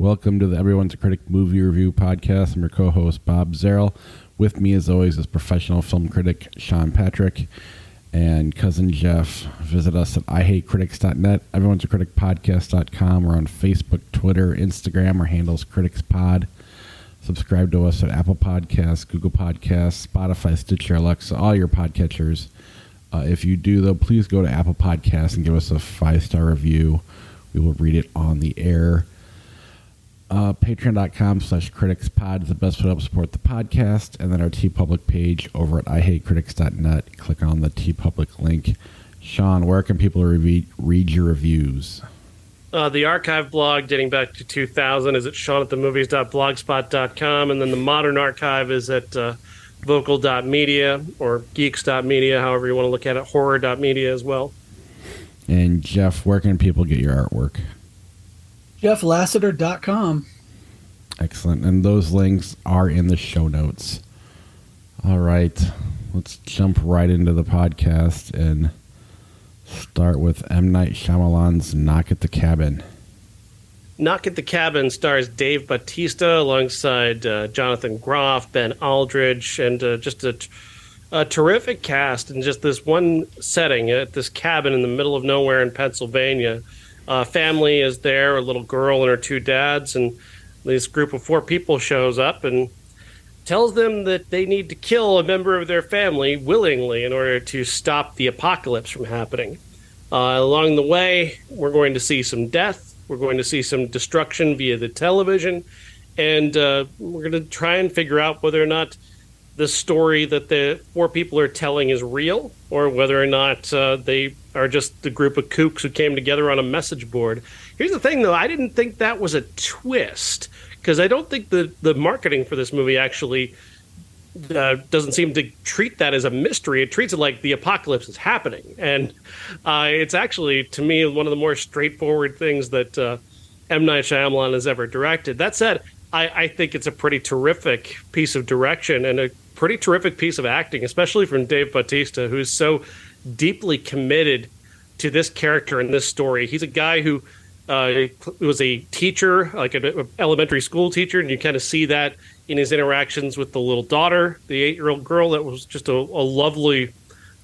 Welcome to the Everyone's a Critic movie review podcast. I'm your co-host, Bob Zarrell. With me, as always, is professional film critic Sean Patrick and cousin Jeff. Visit us at ihatecritics.net, Everyone's a Critic podcast.com. We're on Facebook, Twitter, Instagram. Our handle's CriticsPod. Subscribe to us at Apple Podcasts, Google Podcasts, Spotify, Stitcher, Alexa, all your podcatchers. If you do, though, please go to Apple Podcasts and give us a 5-star review. We will read it on the air. Patreon.com/criticspod is the best way to help support the podcast. And then our TeePublic page over at ihatecritics.net. Click on the TeePublic link. Sean, where can people read your reviews? The archive blog dating back to 2000 is at seanatthemovies.blogspot.com. And then the modern archive is at vocal.media or geeks.media, however you want to look at it, horror.media as well. And Jeff, where can people get your artwork? JeffLassiter.com. Excellent. And those links are in the show notes. All right. Let's jump right into the podcast and start with M. Night Shyamalan's Knock at the Cabin. Knock at the Cabin stars Dave Bautista alongside Jonathan Groff, Ben Aldridge, and just a terrific cast in just this one setting at this cabin in the middle of nowhere in Pennsylvania. Family is there, a little girl and her two dads, and this group of 4 people shows up and tells them that they need to kill a member of their family willingly in order to stop the apocalypse from happening. Along the way, we're going to see some death, we're going to see some destruction via the television, and we're going to try and figure out whether or not the story that the 4 people are telling is real, or whether or not they are just the group of kooks who came together on a message board. Here's the thing, though. I didn't think that was a twist, because I don't think the marketing for this movie actually doesn't seem to treat that as a mystery. It treats it like the apocalypse is happening. And it's actually, to me, one of the more straightforward things that M. Night Shyamalan has ever directed. That said, I think it's a pretty terrific piece of direction and a pretty terrific piece of acting, especially from Dave Bautista, who's so deeply committed to this character and this story. He's a guy who was a teacher, like an elementary school teacher, and you kind of see that in his interactions with the little daughter, the 8-year-old girl. That was just a lovely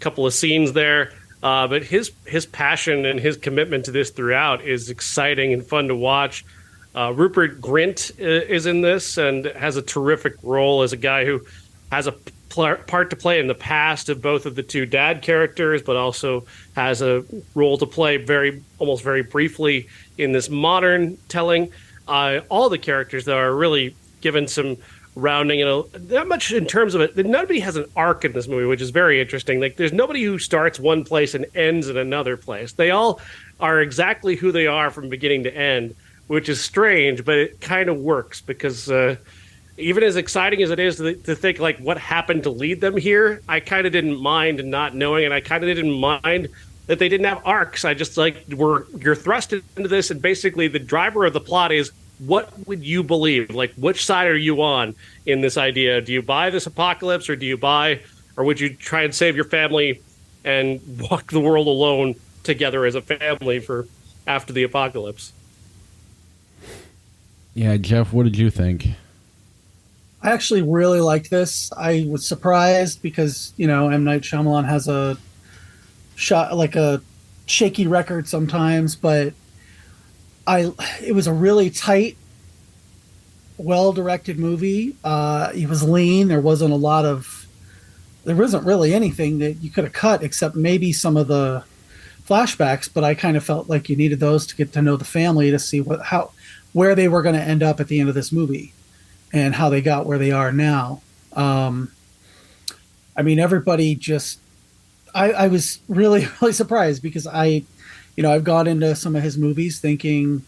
couple of scenes there. But his passion and his commitment to this throughout is exciting and fun to watch. Rupert Grint is in this and has a terrific role as a guy who has a part to play in the past of both of the 2 dad characters, but also has a role to play almost very briefly in this modern telling. All the characters, though, are really given some rounding, not much in terms of it. Nobody has an arc in this movie, which is very interesting. Like, there's nobody who starts one place and ends in another place. They all are exactly who they are from beginning to end, which is strange, but it kind of works because even as exciting as it is to think, like, what happened to lead them here, I kind of didn't mind not knowing, and I kind of didn't mind that they didn't have arcs. I just, you're thrust into this, and basically the driver of the plot is, what would you believe? Like, which side are you on in this idea? Do you buy this apocalypse, or would you try and save your family and walk the world alone together as a family for after the apocalypse? Yeah, Jeff, what did you think? I actually really liked this. I was surprised because, M. Night Shyamalan has a shaky record sometimes, but it was a really tight, well-directed movie. It was lean. There wasn't really anything that you could have cut except maybe some of the flashbacks, but I kind of felt like you needed those to get to know the family to see where they were going to end up at the end of this movie and how they got where they are now. Everybody just, I was really, really surprised because I've gone into some of his movies thinking,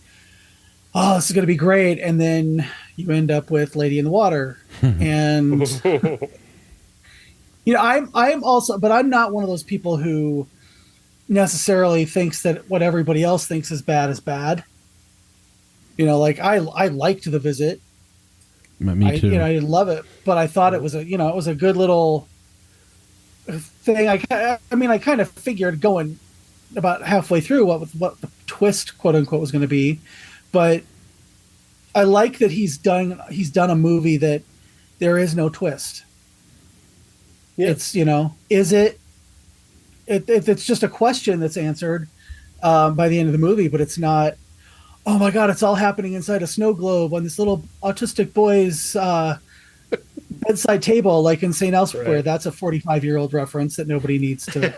oh, this is going to be great. And then you end up with Lady in the Water. And, I'm also, but I'm not one of those people who necessarily thinks that what everybody else thinks is bad. I liked The Visit. Me too. I didn't love it, but I thought it was a good little thing. I kind of figured going about halfway through what the twist, quote unquote, was going to be, but I like that he's done a movie that there is no twist. Yeah. It's, is it's just a question that's answered by the end of the movie, but it's not, oh my God, it's all happening inside a snow globe on this little autistic boy's bedside table, like in St. Elsewhere. Right. That's a 45-year-old reference that nobody needs to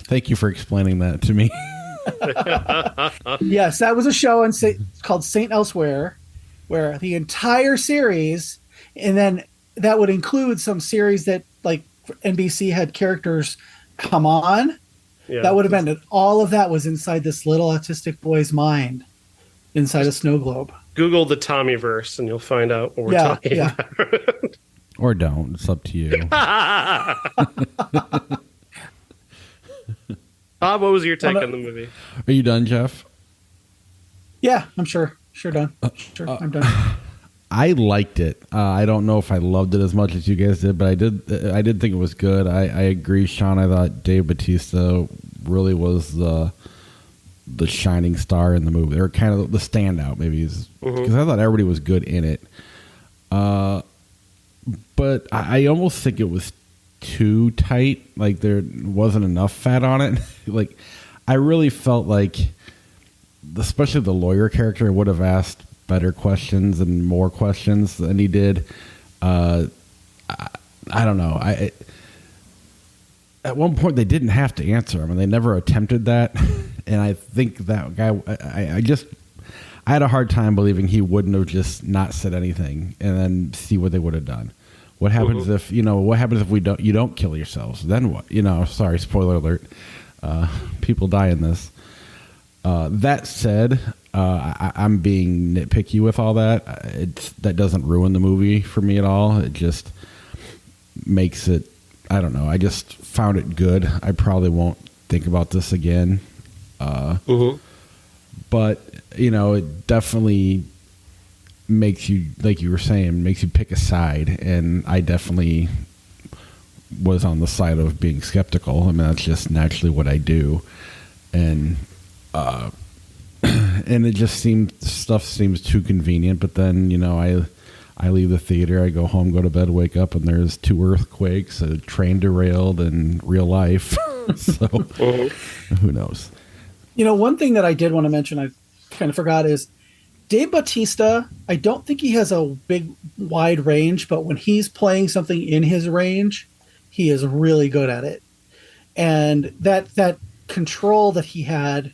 Thank you for explaining that to me. Yes, that was a show called St. Elsewhere, where the entire series, and then that would include some series that like NBC had characters come on. Yeah, that would have been all of that was inside this little autistic boy's mind, inside a snow globe. Google the Tommyverse and you'll find out what we're talking about. Or don't. It's up to you. Bob, what was your take on the movie? Are you done, Jeff? Yeah, I'm sure done. I'm done. I liked it. I don't know if I loved it as much as you guys did, but I did think it was good. I agree, Sean. I thought Dave Bautista really was the shining star in the movie, or kind of the standout, maybe, because I thought everybody was good in it. But I almost think it was too tight. Like there wasn't enough fat on it. Like I really felt like, especially the lawyer character, would have asked better questions and more questions than he did. I don't know. At one point they didn't have to answer him, and they never attempted that. And I think that guy, I had a hard time believing he wouldn't have just not said anything and then see what they would have done. What happens if you don't kill yourselves? Then what? Sorry, spoiler alert. People die in this. That said, I'm being nitpicky with all that. That doesn't ruin the movie for me at all. It just makes it, I don't know. I just found it good. I probably won't think about this again. But, it definitely makes you, like you were saying, makes you pick a side. And I definitely was on the side of being skeptical. I mean, that's just naturally what I do. And it just stuff seems too convenient. But then, I leave the theater, I go home, go to bed, wake up, and there's 2 earthquakes, a train derailed, and real life. So who knows? One thing that I did want to mention, I kind of forgot, is Dave Bautista. I don't think he has a big, wide range, but when he's playing something in his range, he is really good at it. And that control that he had,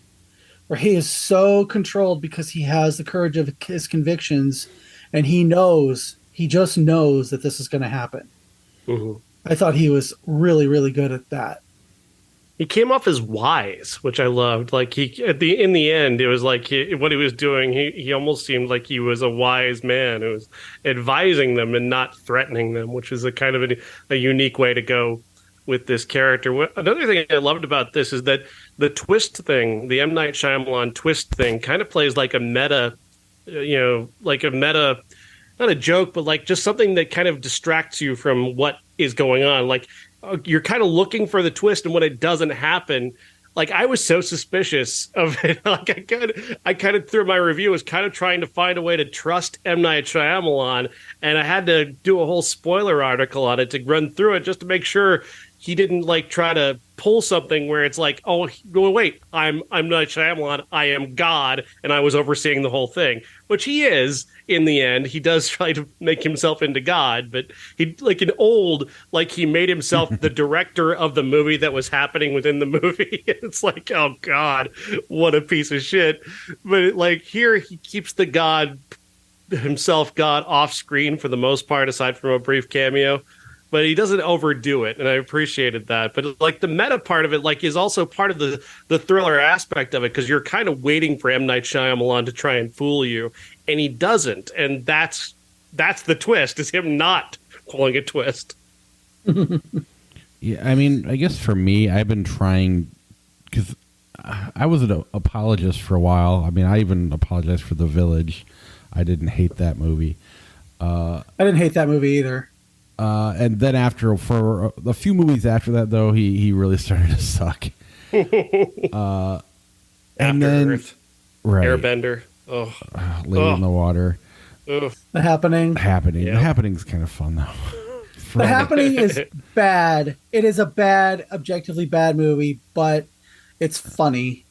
where he is so controlled because he has the courage of his convictions, and he just knows that this is going to happen. I thought he was really, really good at that. He came off as wise, which I loved. Like in the end, it was like what he was doing. He almost seemed like he was a wise man who was advising them and not threatening them, which is a kind of a unique way to go with this character. Another thing I loved about this is that the twist thing, the M. Night Shyamalan twist thing, kind of plays like a meta, not a joke, but like just something that kind of distracts you from what is going on. Like you're kind of looking for the twist, and when it doesn't happen, like I was so suspicious of it. Like I kind of through my review was kind of trying to find a way to trust M. Night Shyamalan, and I had to do a whole spoiler article on it to run through it just to make sure he didn't like try to pull something where it's like, oh, wait, I'm Night Shyamalan, I am God, and I was overseeing the whole thing, which he is in the end. He does try to make himself into God, but he he made himself the director of the movie that was happening within the movie. It's like, oh God, what a piece of shit. But here he keeps the God off screen for the most part, aside from a brief cameo. But he doesn't overdo it, and I appreciated that. But like the meta part of it, is also part of the thriller aspect of it, because you're kind of waiting for M. Night Shyamalan to try and fool you, and he doesn't, and that's the twist, is him not pulling a twist. Yeah, I mean, I guess for me, I've been trying, because I was an apologist for a while. I mean, I even apologized for The Village. I didn't hate that movie. I didn't hate that movie either. And then for a few movies after that, though, he really started to suck. And then Earth, right. Airbender. Oh, Lady in the Water. ugh. The Happening. Happening. Yep. The Happening's kind of fun though. The Happening is bad. It is a bad, objectively bad movie, but it's funny.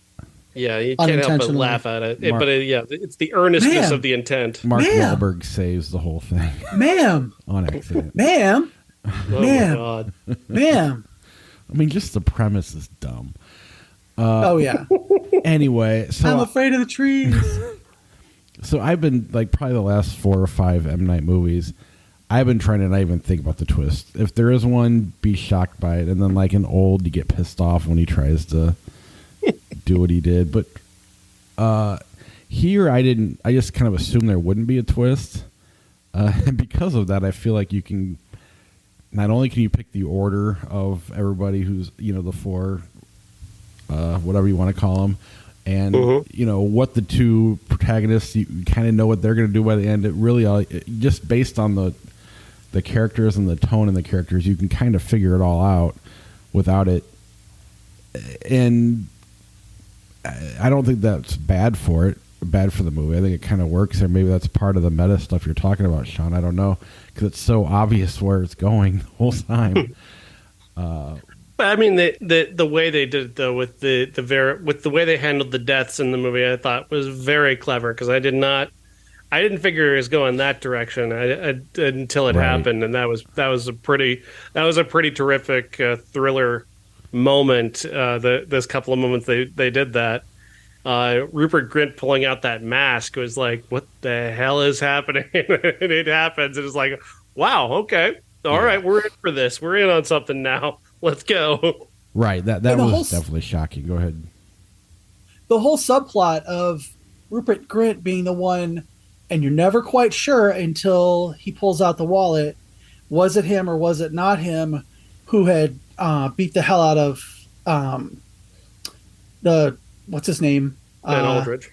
Yeah, you can't help but Unintentionally. laugh at it. Mark- Yeah, it's the earnestness Man. of the intent. Mark Ma'am. Wahlberg saves the whole thing Ma'am, on accident. ma'am, Oh Man. my god. ma'am. I mean, just the premise is dumb. Oh, yeah. Anyway, I'm so afraid of the trees. I've been like probably the last 4 or 5 M Night movies. I've been trying to not even think about the twist. If there is one, be shocked by it, and then like an old, you get pissed off when he tries to do what he did. But here, I didn't. I just kind of assumed there wouldn't be a twist, and because of that, I feel like you can. Not only can you pick the order of everybody who's the 4, whatever you want to call them, and what the 2 protagonists, you kind of know what they're going to do by the end. It really just based on the characters and the tone and the characters, you can kind of figure it all out without it. And I don't think that's bad for the movie. I think it kind of works there. Maybe that's part of the meta stuff you're talking about, Sean. I don't know, because it's so obvious where it's going the whole time. But I mean, the way they did it though, with the way they handled the deaths in the movie, I thought was very clever, because I didn't figure it was going that direction until it Right. happened, and that was a pretty terrific thriller moment. This couple of moments they did that. Rupert Grint pulling out that mask was like, what the hell is happening? And it happens, and it's like, wow, okay, all right, we're in for this. We're in on something now. Let's go. Right. That And the was whole definitely shocking. Go ahead. The whole subplot of Rupert Grint being the one, and you're never quite sure until he pulls out the wallet. Was it him or was it not him who had beat the hell out of the what's his name? Ben Aldridge.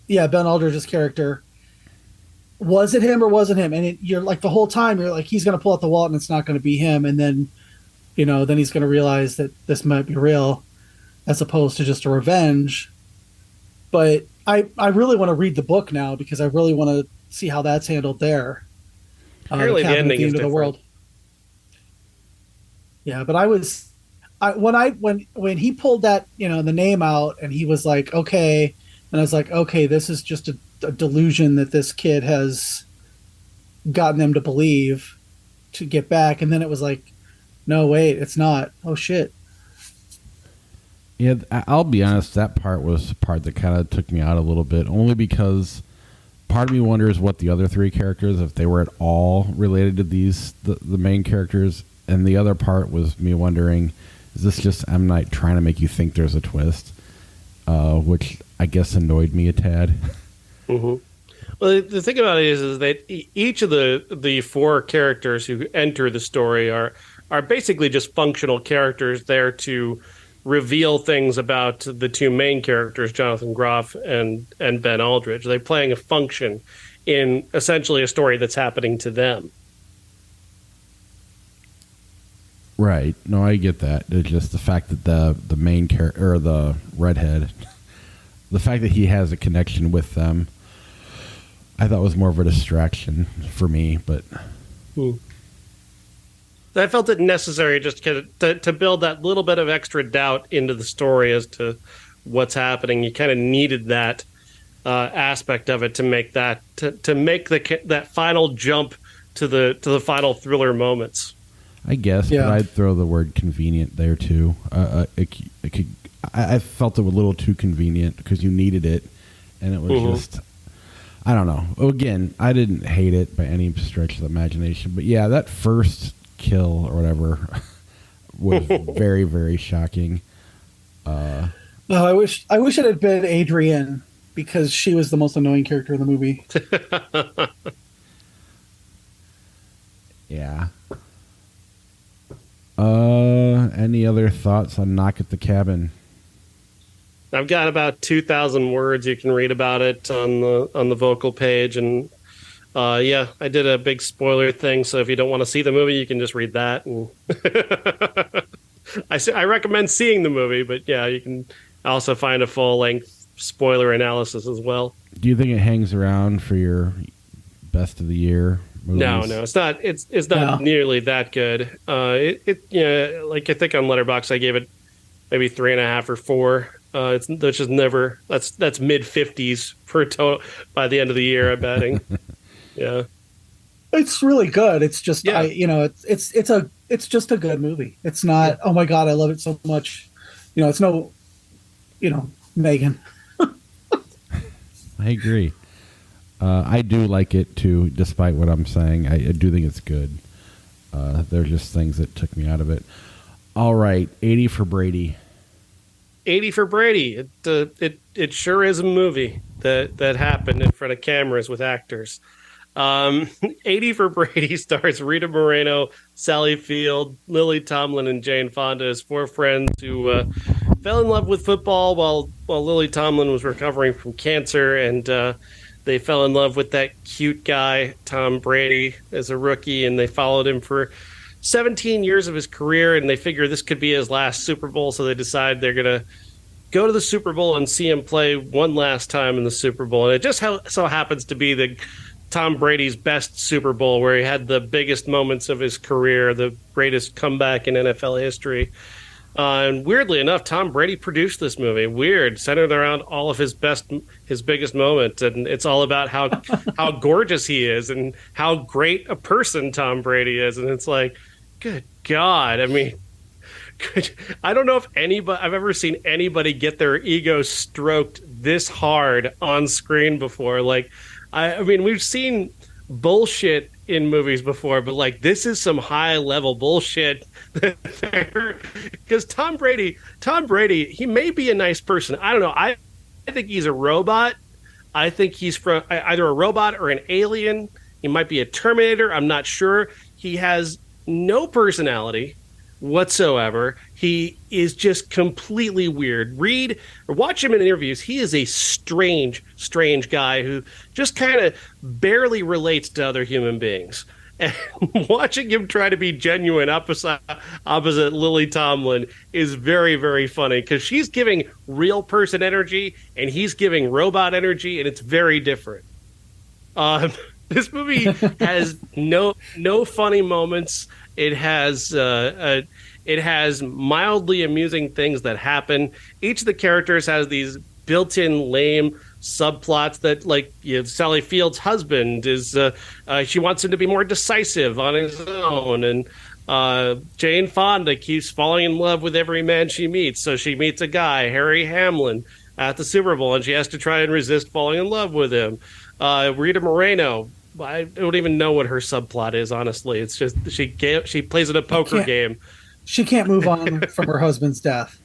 Yeah, Ben Aldridge's character. Was it him or wasn't him? And you're like, the whole time you're like, he's going to pull out the wallet and it's not going to be him. And then, then he's going to realize that this might be real, as opposed to just a revenge. But I really want to read the book now, because I really want to see how that's handled there. Apparently the Cabin at ending is End of the different. World. Yeah, but when he pulled that, the name out, and he was like, okay, and I was like, okay, this is just a delusion that this kid has gotten them to believe to get back. And then it was like, no, wait, it's not. Oh shit. Yeah, I'll be honest, that part was the part that kind of took me out a little bit, only because part of me wonders what the other 3 characters, if they were at all related to the main characters, and the other part was me wondering, is this just M. Night trying to make you think there's a twist, which I guess annoyed me a tad. Mm-hmm. Well, the thing about it is that each of the 4 characters who enter the story are basically just functional characters there to reveal things about the 2 main characters, Jonathan Groff and Ben Aldridge. They're playing a function in essentially a story that's happening to them. Right. No, I get that. It's just the fact that the main character, or the redhead, the fact that he has a connection with them, I thought was more of a distraction for me. But I felt it necessary just to build that little bit of extra doubt into the story as to what's happening. You kind of needed that aspect of it to make that that final jump to the final thriller moments. I guess, Yeah. but I'd throw the word convenient there too. I felt it was a little too convenient, because you needed it, and it was just, I don't know. Again, I didn't hate it by any stretch of the imagination, but yeah, that first kill or whatever was very, very shocking. No, I wish it had been Adrienne, because she was the most annoying character in the movie. Yeah. Any other thoughts on Knock at the Cabin? I've got about 2,000 words you can read about it on the vocal page, and yeah, I did a big spoiler thing. So if you don't want to see the movie, you can just read that. And I recommend seeing the movie, but yeah, you can also find a full length spoiler analysis as well. Do you think it hangs around for your best of the year movies? No, it's not. It's not nearly that good. Like I think on Letterboxd I gave it maybe 3.5 or 4. It's which is never that's mid-50s for a total by the end of the year. I'm betting. Yeah, it's really good. It's just it's just a good movie. It's not. Oh my god, I love it so much. It's no, Megan. I agree. I do like it too, despite what I'm saying. I do think it's good. There's just things that took me out of it. All right, 80 for Brady. 80 for Brady. It sure is a movie that happened in front of cameras with actors. 80 for Brady stars Rita Moreno, Sally Field, Lily Tomlin, and Jane Fonda as 4 friends who fell in love with football while Lily Tomlin was recovering from cancer, and they fell in love with that cute guy, Tom Brady, as a rookie, and they followed him for 17 years of his career, and they figure this could be his last Super Bowl, so they decide they're going to go to the Super Bowl and see him play one last time in the Super Bowl. And it just so happens to be the Tom Brady's best Super Bowl, where he had the biggest moments of his career, the greatest comeback in NFL history. And weirdly enough, Tom Brady produced this movie. Weird, centered around all of his biggest moments, and it's all about how gorgeous he is and how great a person Tom Brady is. And it's like, good God, I mean, I don't know if I've ever seen anybody get their ego stroked this hard on screen before. Like, I mean, we've seen bullshit in movies before, but like this is some high level bullshit. Because Tom Brady, he may be a nice person. I don't know. I think he's a robot. I think he's from either a robot or an alien. He might be a Terminator. I'm not sure. He has no personality whatsoever. He is just completely weird. Read or watch him in interviews. He is a strange guy who just kind of barely relates to other human beings. And watching him try to be genuine opposite Lily Tomlin is very, very funny because she's giving real person energy and he's giving robot energy, and it's very different. This movie has no funny moments. It has mildly amusing things that happen. Each of the characters has these built-in lame subplots that, like, Sally Field's husband is she wants him to be more decisive on his own, and Jane Fonda keeps falling in love with every man she meets. So she meets a guy, Harry Hamlin, at the Super Bowl, and she has to try and resist falling in love with him. Rita Moreno, I don't even know what her subplot is, honestly. It's just she plays in a poker game. She can't move on from her husband's death.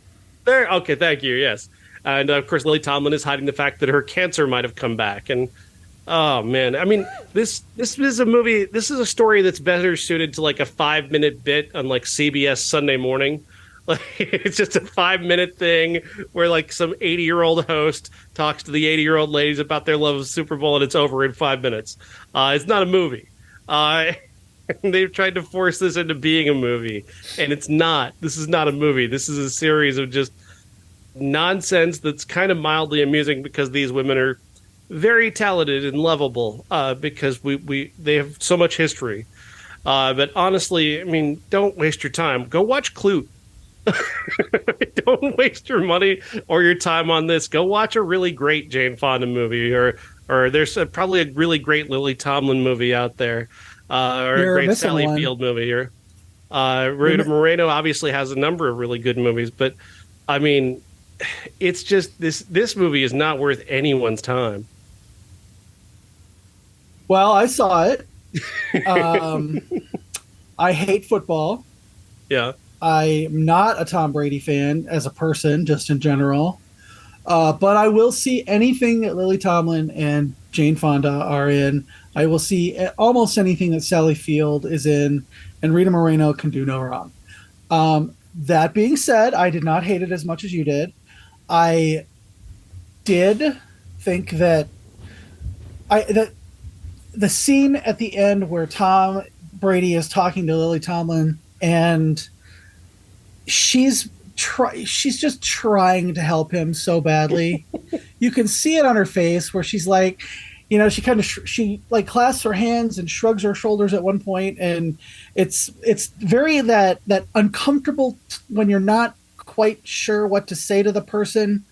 Okay, thank you. Yes, and of course, Lily Tomlin is hiding the fact that her cancer might have come back. And oh man, I mean, this is a movie. This is a story that's better suited to like a 5-minute bit on like CBS Sunday Morning. Like, it's just a 5-minute thing where like some 80-year-old host talks to the 80-year-old ladies about their love of the Super Bowl, and it's over in 5 minutes. It's not a movie. They've tried to force this into being a movie, and it's not. This is not a movie. This is a series of just nonsense that's kind of mildly amusing because these women are very talented and lovable because they have so much history. But honestly, I mean, don't waste your time. Go watch Clute. Don't waste your money or your time on this. Go watch a really great Jane Fonda movie, or there's probably a really great Lily Tomlin movie out there, or a great Sally Field movie. Or Rita Moreno obviously has a number of really good movies, but I mean, it's just this movie is not worth anyone's time. Well, I saw it. I hate football. Yeah. I'm not a Tom Brady fan as a person, just in general. But I will see anything that Lily Tomlin and Jane Fonda are in. I will see almost anything that Sally Field is in, and Rita Moreno can do no wrong. That being said, I did not hate it as much as you did. I did think that the scene at the end where Tom Brady is talking to Lily Tomlin and she's just trying to help him so badly. you can see it on her face where she's like, she kind of she like clasps her hands and shrugs her shoulders at one point, and it's very that uncomfortable when you're not quite sure what to say to the person,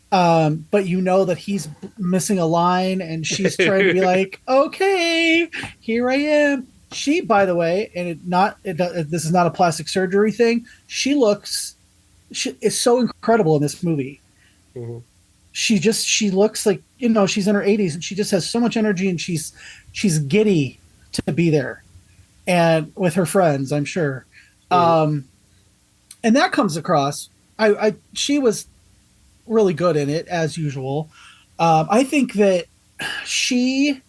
but you know that he's missing a line, and she's trying to be like, okay, here I am. She, by the way, and this is not a plastic surgery thing. She is so incredible in this movie. Mm-hmm. She looks like, she's in her 80s, and she just has so much energy, and she's giddy to be there, and with her friends, I'm sure. Mm-hmm. And that comes across. She was really good in it as usual. I think that she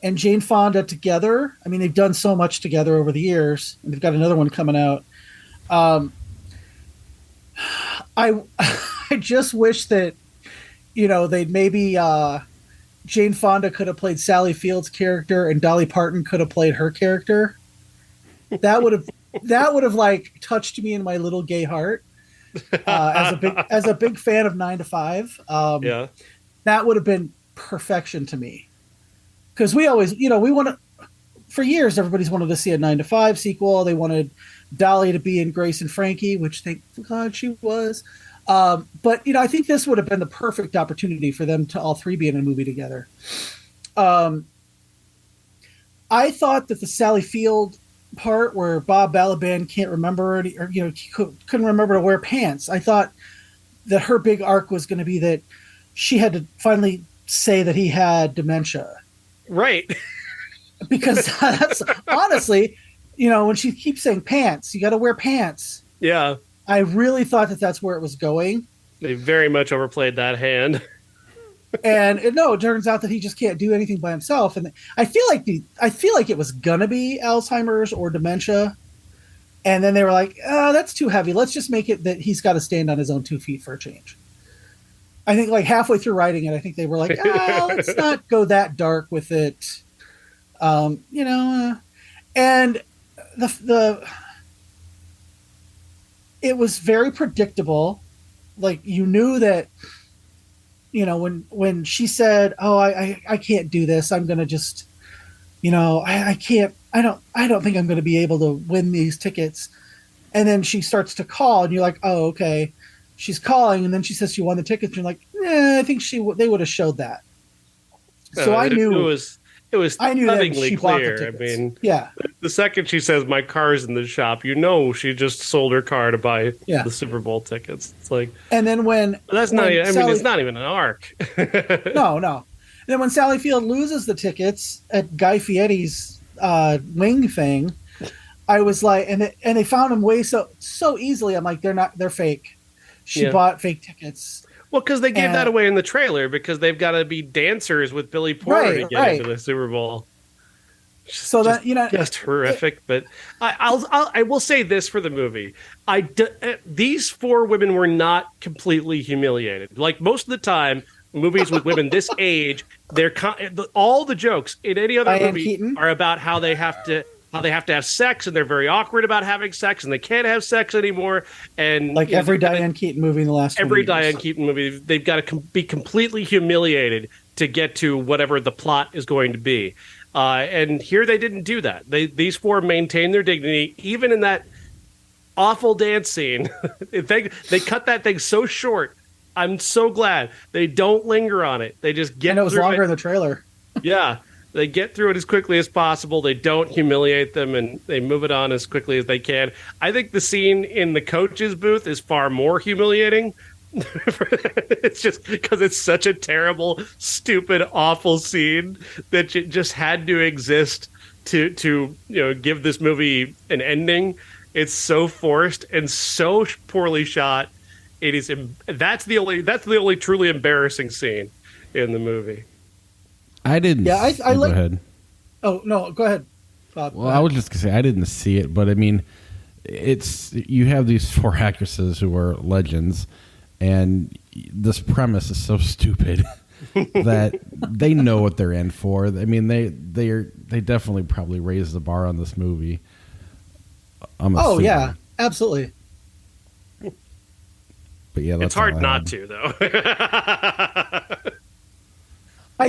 and Jane Fonda together, I mean, they've done so much together over the years, and they've got another one coming out. I just wish that, they'd maybe Jane Fonda could have played Sally Field's character and Dolly Parton could have played her character. That would have like touched me in my little gay heart. As a big fan of 9 to 5, yeah, that would have been perfection to me. Because we always, we want to, for years, everybody's wanted to see a 9 to 5 sequel. They wanted Dolly to be in Grace and Frankie, which thank God she was. But I think this would have been the perfect opportunity for them to all three be in a movie together. I thought that the Sally Field part where Bob Balaban can't remember it, or couldn't remember to wear pants, I thought that her big arc was going to be that she had to finally say that he had dementia. Right. Because that's honestly, when she keeps saying pants, you got to wear pants. Yeah. I really thought that that's where it was going. They very much overplayed that hand. And it turns out that he just can't do anything by himself. And I feel like it was gonna be Alzheimer's or dementia. And then they were like, that's too heavy. Let's just make it that he's got to stand on his own 2 feet for a change. I think like halfway through writing it, I think they were like, let's not go that dark with it. And the it was very predictable. Like, you knew that, when she said, I can't do this. I'm going to just, I can't, I don't think I'm going to be able to win these tickets. And then she starts to call and you're like, oh, okay. She's calling. And then she says she won the tickets. And you're like, I think they would have showed that. So I knew it was stunningly clear. I mean, yeah. The second she says my car's in the shop, she just sold her car to buy the Super Bowl tickets. It's like, and then it's not even an arc. No. And then when Sally Field loses the tickets at Guy Fieri's wing thing, I was like, and they found them way so easily. I'm like, they're fake. She bought fake tickets. Well, because they gave that away in the trailer because they've got to be dancers with Billy Porter to get into the Super Bowl. So that just horrific. But I will say this for the movie: these 4 women were not completely humiliated. Like most of the time, movies with women this age, all the jokes in any other movie are about how they have to have sex, and they're very awkward about having sex, and they can't have sex anymore. And like every Diane Keaton movie in the last 20 years. Diane Keaton movie, they've got to be completely humiliated to get to whatever the plot is going to be. And here they didn't do that. These 4 maintained their dignity, even in that awful dance scene. They cut that thing so short. I'm so glad they don't linger on it. They just get. And it was longer in the trailer. Yeah. They get through it as quickly as possible. They don't humiliate them, and they move it on as quickly as they can. I think the scene in the coach's booth is far more humiliating. It's just because it's such a terrible, stupid, awful scene that it just had to exist to give this movie an ending. It's so forced and so poorly shot. It is. That's the only truly embarrassing scene in the movie. I didn't. Yeah, I like. Go ahead. Oh no, go ahead, Bob. Well, I was just gonna say I didn't see it, but I mean, you have these 4 actresses who are legends, and this premise is so stupid that they know what they're in for. I mean, they definitely probably raised the bar on this movie. Oh yeah, absolutely. But yeah, that's it's hard not to though.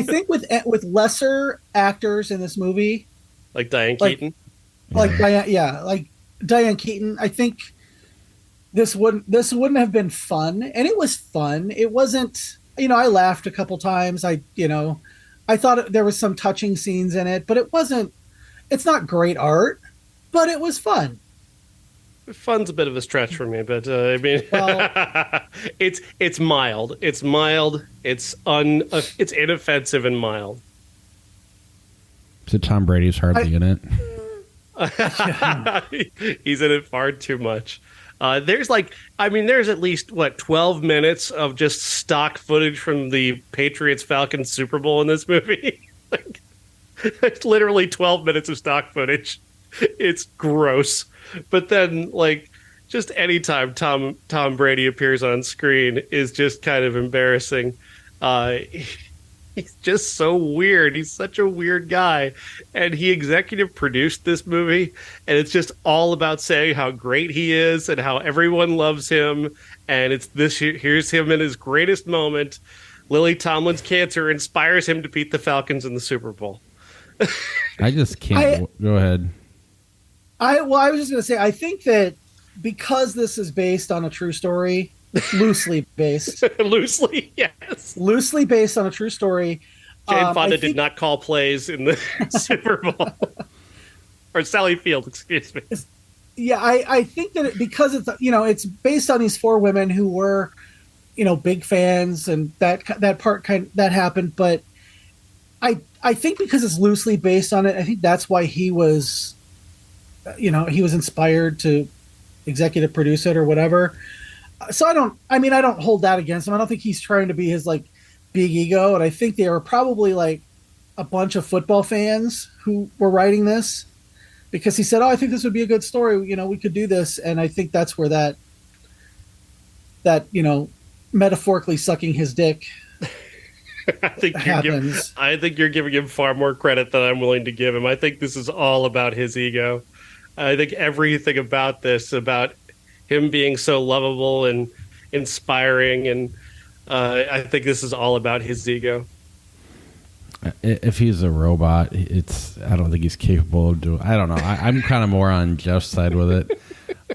think with lesser actors in this movie, Like Diane like Keaton. like Diane, yeah, like Diane Keaton, I think this wouldn't have been fun, and it was fun. It wasn't, I laughed a couple times. I thought there was some touching scenes in it, but it wasn't. It's not great art, but it was fun. Fun's a bit of a stretch for me, but I mean, Well, it's mild. It's mild. It's inoffensive and mild. So Tom Brady's hardly in it. He's in it far too much. There's at least 12 minutes of just stock footage from the Patriots Falcons Super Bowl in this movie. It's literally 12 minutes of stock footage. It's gross. But then, just anytime Tom Brady appears on screen is just kind of embarrassing. He's just so weird. He's such a weird guy. And he executive produced this movie, and it's just all about saying how great he is and how everyone loves him. And here's him in his greatest moment. Lily Tomlin's cancer inspires him to beat the Falcons in the Super Bowl. I just can't. Go ahead. I was just going to say, I think that because this is based on a true story, loosely based, Yes. loosely based on a true story. Jane Fonda did not call plays in the Super Bowl. Or Sally Field, excuse me. Yeah, I think that because it's based on these four women who were, big fans, and that part that happened. But I think because it's loosely based on it, I think that's why he was inspired to executive produce it or whatever. So I don't hold that against him. I don't think he's trying to be his big ego. And I think they were probably a bunch of football fans who were writing this, because he said, "Oh, I think this would be a good story. We could do this." And I think that's where that metaphorically sucking his dick happens. I think you're giving him far more credit than I'm willing to give him. I think this is all about his ego. I think everything about this, about him being so lovable and inspiring, and I think this is all about his ego. If he's a robot, I don't think he's capable of doing. I don't know. I'm kind of more on Jeff's side with it.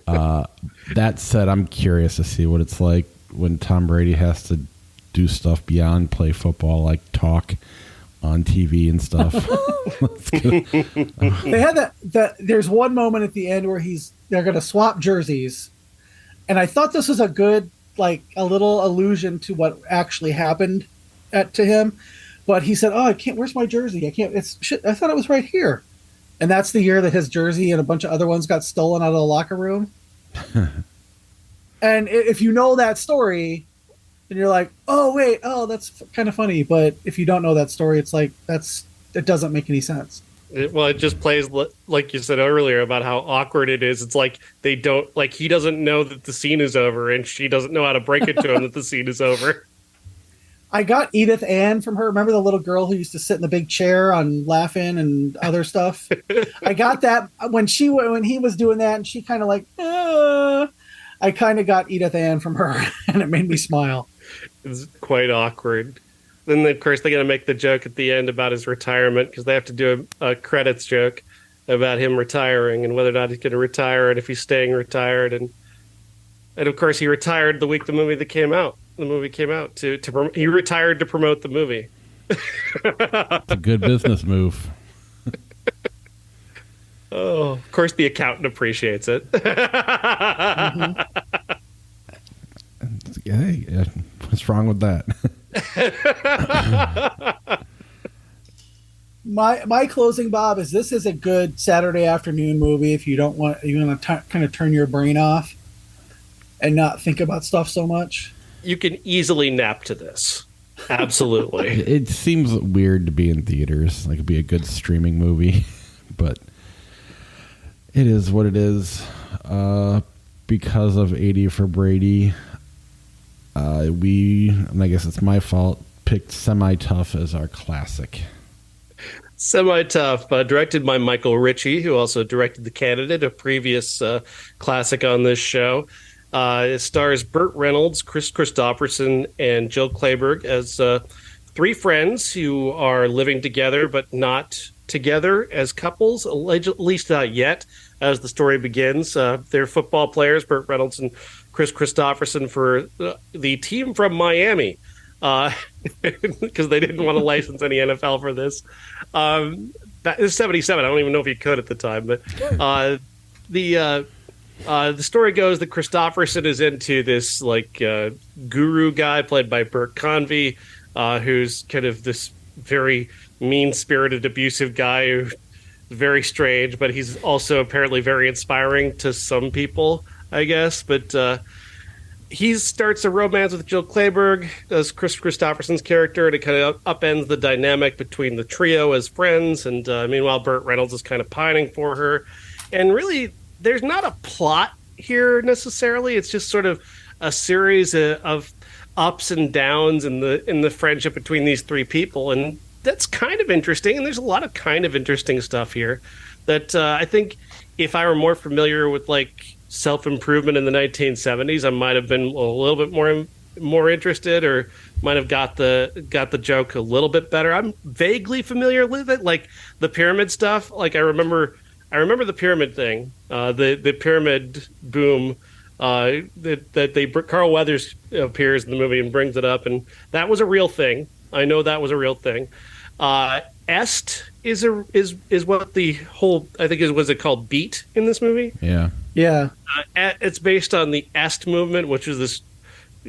That said, I'm curious to see what it's like when Tom Brady has to do stuff beyond play football, like talk on TV and stuff. They had that. There's one moment at the end where they're going to swap jerseys, and I thought this was a good, a little allusion to what actually happened to him. But he said, "Oh, I can't. Where's my jersey? I can't. It's shit. I thought it was right here." And that's the year that his jersey and a bunch of other ones got stolen out of the locker room. And if you know that story, then you're like, "Oh, wait. Oh, that's kind of funny." But if you don't know that story, it's it doesn't make any sense. It just plays like you said earlier about how awkward it is. It's he doesn't know that the scene is over, and she doesn't know how to break it to him that the scene is over. I got Edith Ann from her. Remember the little girl who used to sit in the big chair on Laughing and other stuff? I got that when he was doing that, and she kind of I kind of got Edith Ann from her, and it made me smile. It's quite awkward. Then, of course, they're going to make the joke at the end about his retirement, because they have to do a credits joke about him retiring and whether or not he's going to retire and if he's staying retired. And of course, he retired the week the movie came out. He retired to promote the movie. It's a good business move. Oh, of course, the accountant appreciates it. Mm-hmm. Hey, what's wrong with that? My closing, Bob, is this is a good Saturday afternoon movie if you want to kind of turn your brain off and not think about stuff so much. You can easily nap to this. Absolutely. It seems weird to be in theaters. It'd be a good streaming movie, but it is what it is. Because of 80 for Brady, and I guess it's my fault, picked Semi-Tough as our classic. Semi-Tough, directed by Michael Ritchie, who also directed The Candidate, a previous classic on this show. It stars Burt Reynolds, Chris Christopherson, and Jill Clayburgh as three friends who are living together but not together as couples, at least not yet, as the story begins. They're football players, Burt Reynolds and Chris Christopherson, for the team from Miami, because they didn't want to license any NFL for this. That is 77. I don't even know if you could at the time, but the story goes that Christopherson is into this guru guy played by Burt Convey, who's kind of this very mean-spirited, abusive guy who's very strange, but he's also apparently very inspiring to some people, I guess. But he starts a romance with Jill Clayburgh as Chris Christopherson's character, and it kind of upends the dynamic between the trio as friends. And meanwhile, Burt Reynolds is kind of pining for her. And really, there's not a plot here necessarily. It's just sort of a series of ups and downs in the friendship between these three people, and that's kind of interesting. And there's a lot of kind of interesting stuff here that I think if I were more familiar with self-improvement in the 1970s, I might have been a little bit more interested, or might have got the joke a little bit better. I'm vaguely familiar with it, like the pyramid stuff. Like I remember the pyramid thing, the pyramid boom. Carl Weathers appears in the movie and brings it up, and that was a real thing. I know that was a real thing. Est is what the whole, I think, was it called Beat in this movie? Yeah. Yeah. It's based on the Est movement, which was this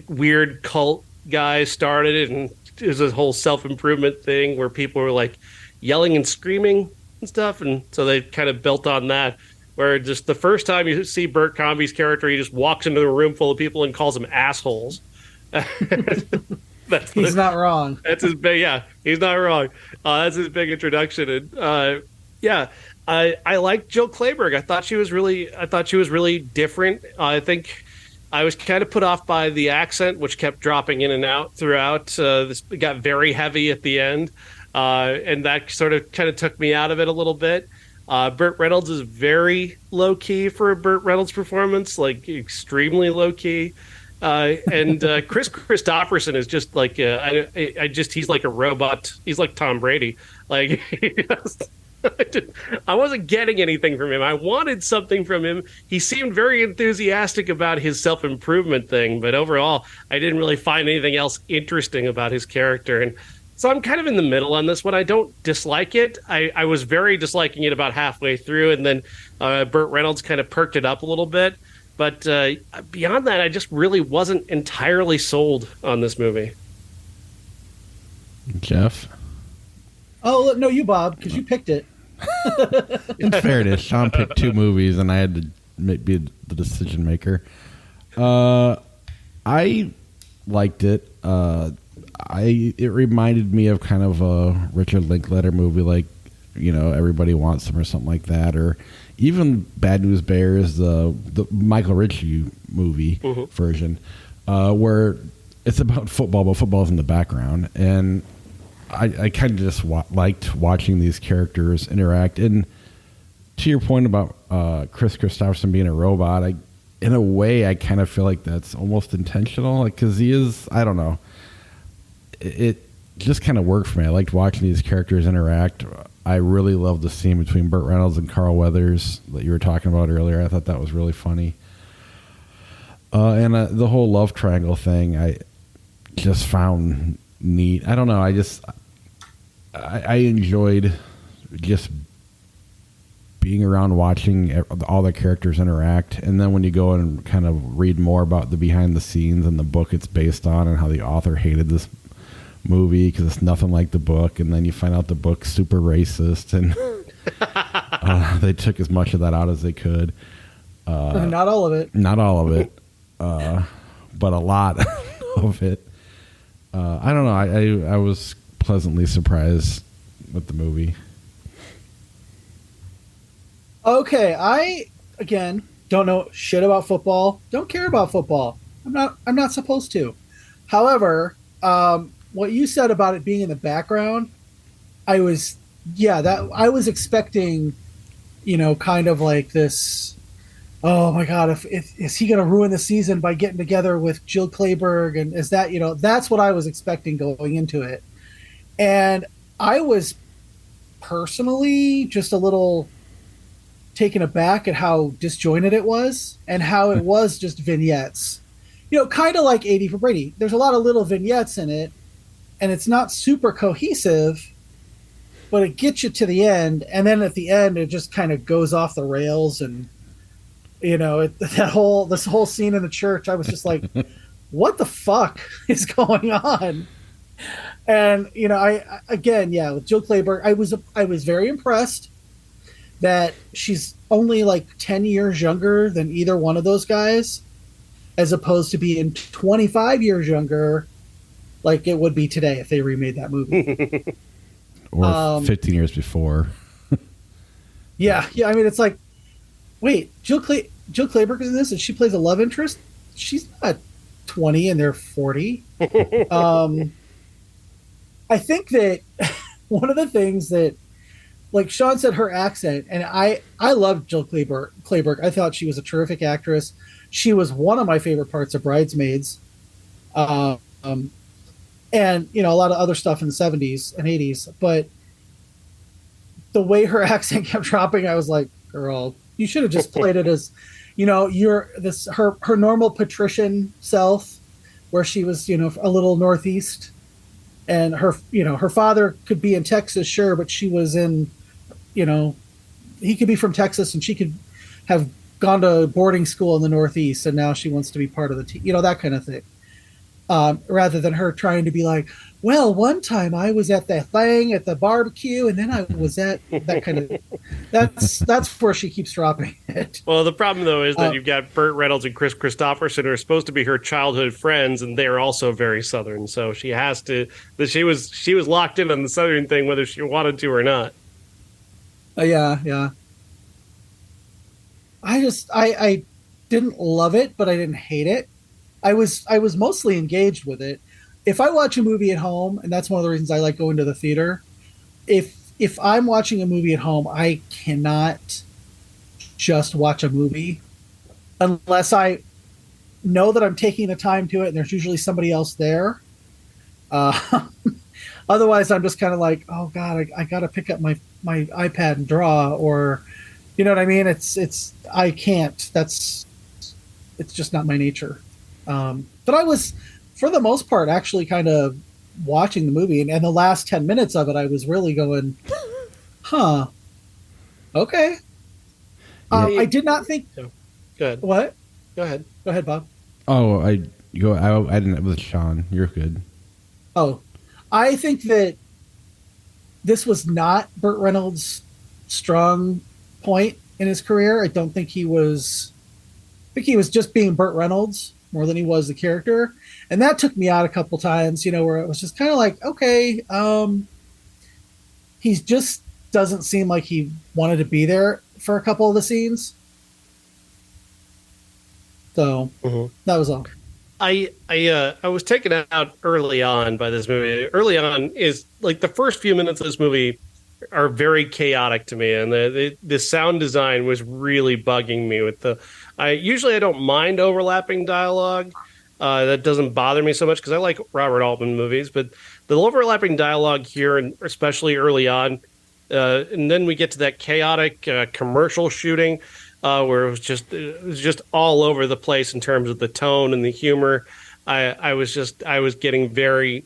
weird cult guy started it, and it was this whole self-improvement thing where people were yelling and screaming and stuff, and so they kind of built on that, where just the first time you see Burt Convey's character, he just walks into a room full of people and calls them assholes. He's not wrong. That's his big, yeah. He's not wrong. That's his big introduction, and I like Jill Clayburgh. I thought she was really different. I think I was kind of put off by the accent, which kept dropping in and out throughout. This got very heavy at the end, and that sort of kind of took me out of it a little bit. Burt Reynolds is very low key for a Burt Reynolds performance, extrememely low key. And Chris Christopherson is just he's like a robot. He's like Tom Brady. I wasn't getting anything from him. I wanted something from him. He seemed very enthusiastic about his self-improvement thing, but overall, I didn't really find anything else interesting about his character. And so I'm kind of in the middle on this one. I don't dislike it. I was very disliking it about halfway through, and then Burt Reynolds kind of perked it up a little bit. But beyond that, I just really wasn't entirely sold on this movie. Jeff? Oh, no, you, Bob, because you picked it. In fairness, Sean picked two movies, and I had to be the decision maker. I liked it. It reminded me of kind of a Richard Linklater movie, Everybody Wants Some or something like that, or even Bad News Bears, the Michael Ritchie movie version, where it's about football, but football's in the background. And I kind of just liked watching these characters interact. And to your point about Chris Christopherson being a robot, in a way, I kind of feel like that's almost intentional, because he is, I don't know. It just kind of worked for me. I liked watching these characters interact. I really loved the scene between Burt Reynolds and Carl Weathers that you were talking about earlier. I thought that was really funny. And the whole love triangle thing, I just found neat. I don't know. I enjoyed just being around watching all the characters interact. And then when you go and kind of read more about the behind the scenes and the book it's based on and how the author hated this movie because it's nothing like the book, and then you find out the book's super racist, and they took as much of that out as they could. Not all of it. Not all of it, but a lot of it. I don't know. I was pleasantly surprised with the movie. Okay, I again don't know shit about football. Don't care about football. I'm not supposed to. However, what you said about it being in the background, I was expecting, kind of like this. Oh my God! If is he going to ruin the season by getting together with Jill Clayburgh? And is that that's what I was expecting going into it. And I was personally just a little taken aback at how disjointed it was and how it was just vignettes. Kind of like 80 for Brady. There's a lot of little vignettes in it, and it's not super cohesive, but it gets you to the end. And then at the end, it just kind of goes off the rails. And, this whole scene in the church, I was just like, what the fuck is going on? And, I again, yeah, with Jill Clayburgh, I was very impressed that she's only like 10 years younger than either one of those guys, as opposed to being 25 years younger like it would be today if they remade that movie. Or 15 years before. Yeah. I mean, it's like, wait, Jill Clayburgh is in this and she plays a love interest? She's not 20 and they're 40. I think that one of the things that, like Sean said, her accent, and I loved Jill Clayburgh. I thought she was a terrific actress. She was one of my favorite parts of Bridesmaids, and a lot of other stuff in the 70s and 80s. But the way her accent kept dropping, I was like, "Girl, you should have just played it as, you're this her normal patrician self, where she was, a little northeast." And her father could be in Texas, sure, but she was in, he could be from Texas and she could have gone to boarding school in the Northeast, and now she wants to be part of the team, that kind of thing. Rather than her trying to be like, well, one time I was at the thing at the barbecue, and then I was at that kind of. That's where she keeps dropping it. Well, the problem though is that you've got Burt Reynolds and Chris Christopherson, who are supposed to be her childhood friends, and they are also very Southern. So she has to. She was locked in on the Southern thing, whether she wanted to or not. Yeah. I didn't love it, but I didn't hate it. I was mostly engaged with it. If I watch a movie at home, and that's one of the reasons I like going to the theater, if I'm watching a movie at home, I cannot just watch a movie unless I know that I'm taking the time to it, and there's usually somebody else there. Otherwise, I'm just kind of like, oh God, I got to pick up my iPad and draw, or, you know what I mean? I can't. It's just not my nature. But I was, for the most part, actually kind of watching the movie, and the last 10 minutes of it, I was really going, huh, okay. I did not think. Good. What? Go ahead, Bob. Oh, I didn't. It was Sean. You're good. Oh, I think that this was not Burt Reynolds' strong point in his career. I don't think he was. I think he was just being Burt Reynolds more than he was the character, and that took me out a couple times. Where it was just kind of like, okay, he just doesn't seem like he wanted to be there for a couple of the scenes. So that was all. I was taken out early on by this movie. Early on is like the first few minutes of this movie are very chaotic to me, and the sound design was really bugging me with the. I don't mind overlapping dialogue. That doesn't bother me so much because I like Robert Altman movies, but the overlapping dialogue here, and especially early on, and then we get to that chaotic commercial shooting where it was just all over the place in terms of the tone and the humor. I was getting very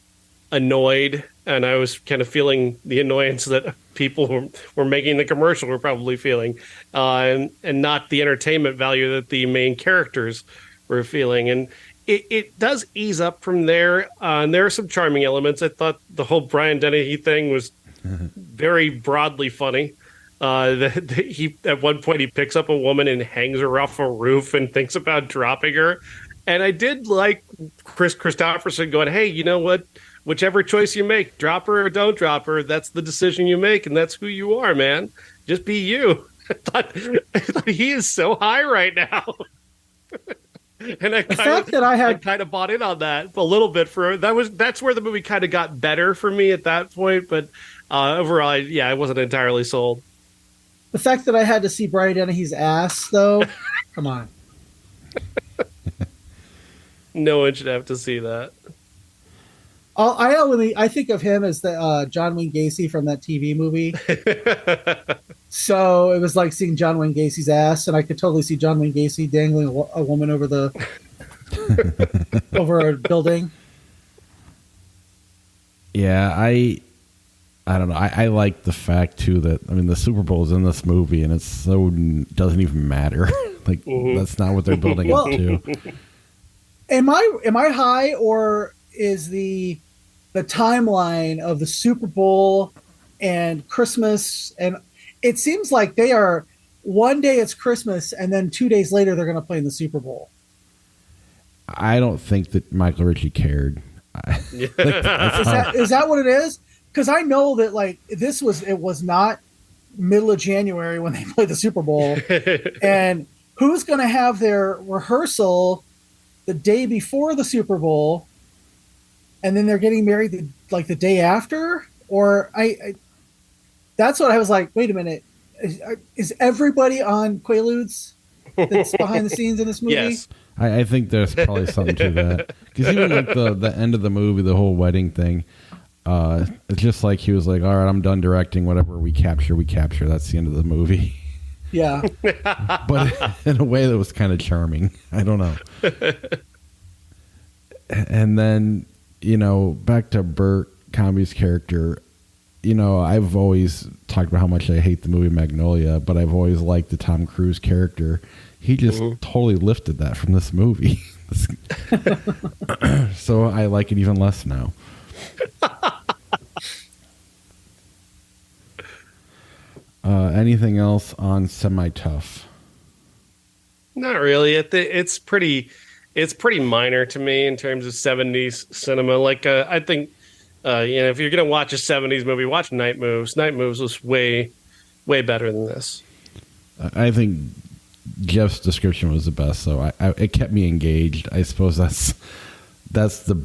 annoyed, and I was kind of feeling the annoyance that people who were making the commercial were probably feeling, and not the entertainment value that the main characters were feeling. And it does ease up from there. And there are some charming elements. I thought the whole Brian Dennehy thing was very broadly funny. He at one point he picks up a woman and hangs her off a roof and thinks about dropping her. And I did like Chris Christopherson going, "Hey, you know what? Whichever choice you make, drop her or don't drop her, that's the decision you make, and that's who you are, man. Just be you." I thought he is so high right now. And I kind of bought in on that a little bit that's where the movie kind of got better for me at that point. But overall, I wasn't entirely sold. The fact that I had to see Brian Dennehy's ass, though, come on. No one should have to see that. I think of him as the John Wayne Gacy from that TV movie. So it was like seeing John Wayne Gacy's ass, and I could totally see John Wayne Gacy dangling a woman over the over a building. Yeah, I don't know. I like the fact too that I mean the Super Bowl is in this movie, and it's so doesn't even matter. Like that's not what they're building up to. Am I high, or is the timeline of the Super Bowl and Christmas, and it seems like they are one day it's Christmas and then 2 days later they're going to play in the Super Bowl. I don't think that Michael Ritchie cared. Is that what it is? Because I know that like it was not middle of January when they played the Super Bowl, and who's going to have their rehearsal the day before the Super Bowl, and then they're getting married the day after? Or that's what I was like. Wait a minute, is everybody on Quaaludes that's behind the scenes in this movie? Yes. I think there's probably something to that because even like the end of the movie, the whole wedding thing. It's just like he was like, all right, I'm done directing. Whatever we capture. That's the end of the movie. Yeah. But in a way that was kind of charming. I don't know. And then, back to Burt Comby's character, I've always talked about how much I hate the movie Magnolia, but I've always liked the Tom Cruise character. He just totally lifted that from this movie. So I like it even less now. Anything else on Semi-Tough? Not really. It's pretty minor to me in terms of 70s cinema. Like I think if you're gonna watch a 70s movie, watch Night Moves. Night Moves was way better than this. I think Jeff's description was the best, so it kept me engaged. I suppose that's the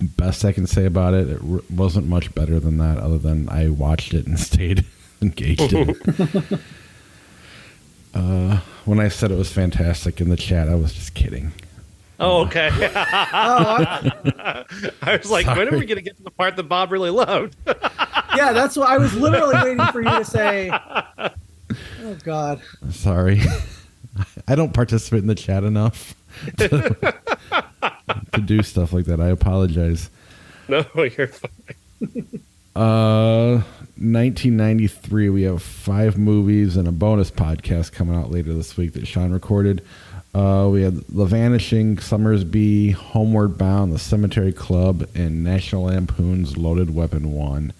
best I can say about it. It wasn't much better than that, other than I watched it and stayed engaged in it. When I said it was fantastic in the chat, I was just kidding. Oh, okay. I was like, Sorry. when are we going to get to the part that Bob really loved? Yeah, that's what I was literally waiting for you to say. Oh God. Sorry. I don't participate in the chat enough to do stuff like that. I apologize. No, you're fine. 1993, we have 5 movies and a bonus podcast coming out later this week that Sean recorded. We had The Vanishing, Summersby, Homeward Bound, The Cemetery Club, and National Lampoon's Loaded Weapon 1.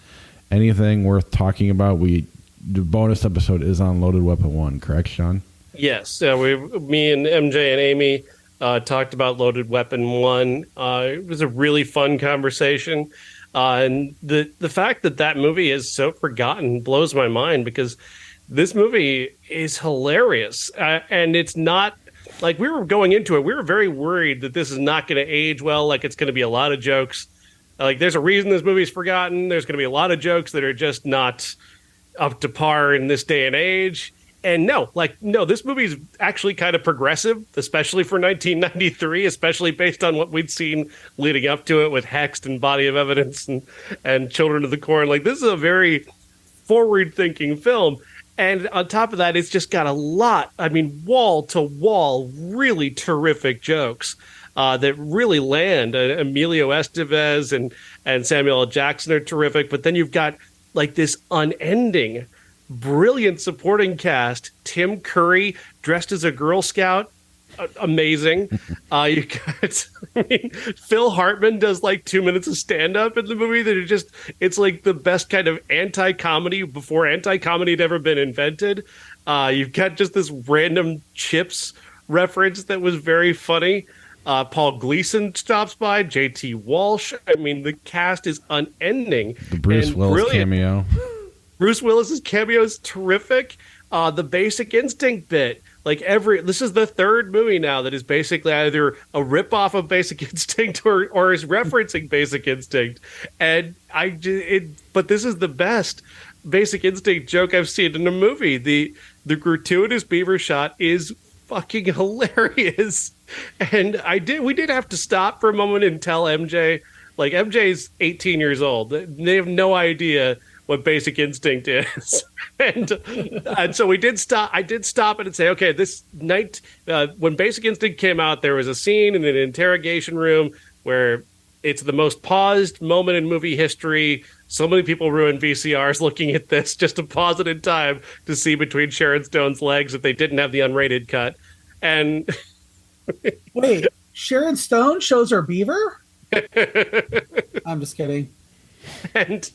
Anything worth talking about? The bonus episode is on Loaded Weapon 1, correct, Sean? Yes. Me and MJ and Amy talked about Loaded Weapon 1. It was a really fun conversation. And the fact that movie is so forgotten blows my mind, because this movie is hilarious. And it's not like, we were going into it, we were very worried that this is not going to age well. Like, it's going to be a lot of jokes. Like, there's a reason this movie's forgotten. There's going to be a lot of jokes that are just not up to par in this day and age. And no, this movie is actually kind of progressive, especially for 1993, especially based on what we'd seen leading up to it with Hexed and Body of Evidence and Children of the Corn. Like, this is a very forward-thinking film. And on top of that, it's just got a lot, wall to wall, really terrific jokes that really land. Emilio Estevez and Samuel L. Jackson are terrific. But then you've got like this unending, brilliant supporting cast. Tim Curry dressed as a Girl Scout, amazing. You got Phil Hartman does like 2 minutes of stand-up in the movie that are just, it's like the best kind of anti-comedy before anti-comedy had ever been invented. You've got just this random Chips reference that was very funny. Paul Gleason stops by, JT Walsh. The cast is unending. The Bruce and Willis brilliant. cameo. Bruce Willis's cameo is terrific. The Basic Instinct bit, this is the third movie now that is basically either a ripoff of Basic Instinct or is referencing Basic Instinct, and but this is the best Basic Instinct joke I've seen in a movie. The gratuitous beaver shot is fucking hilarious, and we did have to stop for a moment and tell MJ, Like MJ's 18 years old. They have no idea what Basic Instinct is. and so we did stop. I did stop it and say, okay, this night, when Basic Instinct came out, there was a scene in an interrogation room where it's the most paused moment in movie history. So many people ruined VCRs looking at this just to pause it in time to see between Sharon Stone's legs if they didn't have the unrated cut. And wait, Sharon Stone shows her beaver? I'm just kidding. And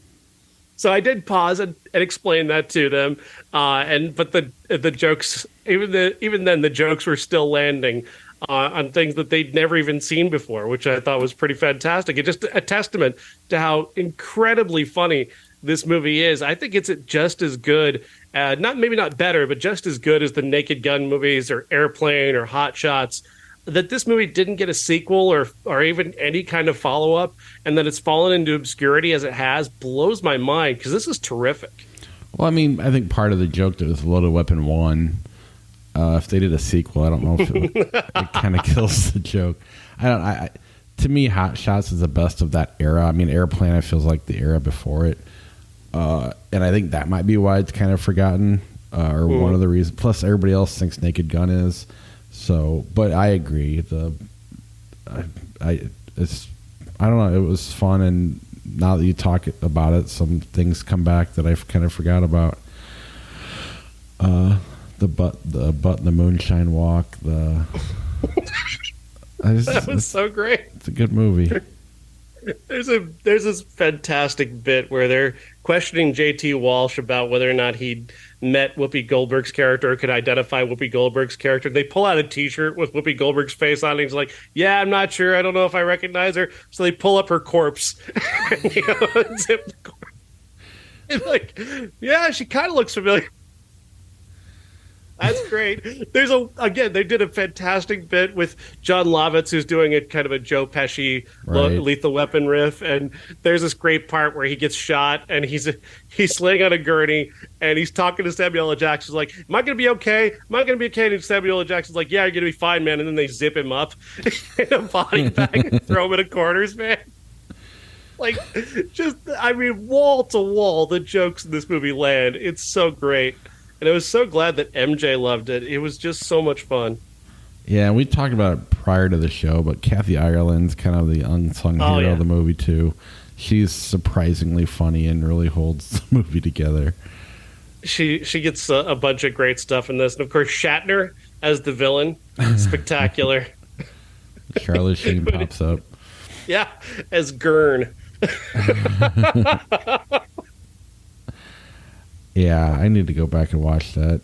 so I did pause and explain that to them, but the jokes, even then, the jokes were still landing on things that they'd never even seen before, which I thought was pretty fantastic. It's just a testament to how incredibly funny this movie is. I think it's just as good, maybe not better, but just as good as the Naked Gun movies or Airplane or Hot Shots. That this movie didn't get a sequel or even any kind of follow-up, and that it's fallen into obscurity as it has, blows my mind, because this is terrific. Well, I mean, I think part of the joke that was Loaded Weapon 1, if they did a sequel, I don't know if it kind of kills the joke. To me, Hot Shots is the best of that era. I mean, Airplane, I feels like the era before it. And I think that might be why it's kind of forgotten, or one of the reasons. Plus, everybody else thinks Naked Gun is. So, but I agree. I don't know. It was fun, and now that you talk about it, some things come back that I kind of forgot about. The butt in the moonshine walk. That was so great. It's a good movie. There's this fantastic bit where they're questioning J.T. Walsh about whether or not he'd met Whoopi Goldberg's character or could identify Whoopi Goldberg's character. They pull out a T-shirt with Whoopi Goldberg's face on it. He's like, "Yeah, I'm not sure. I don't know if I recognize her." So they pull up her corpse, zip the corpse. It's like, yeah, she kind of looks familiar. That's great. They did a fantastic bit with John Lovitz, who's doing a kind of a Joe Pesci Lethal Weapon riff, and there's this great part where he gets shot and he's laying on a gurney and he's talking to Samuel L. Jackson's like, "Am I going to be okay? Am I going to be okay?" And Samuel L. Jackson's like, "Yeah, you're going to be fine, man." And then they zip him up in a body bag and throw him in a corners, man. Like, wall to wall, the jokes in this movie land. It's so great. And I was so glad that MJ loved it. It was just so much fun. Yeah, and we talked about it prior to the show, but Kathy Ireland's kind of the unsung hero of the movie, too. She's surprisingly funny and really holds the movie together. She gets a bunch of great stuff in this. And, of course, Shatner as the villain. Spectacular. Charlie Sheen pops up. Yeah, as Gurn. Yeah, I need to go back and watch that.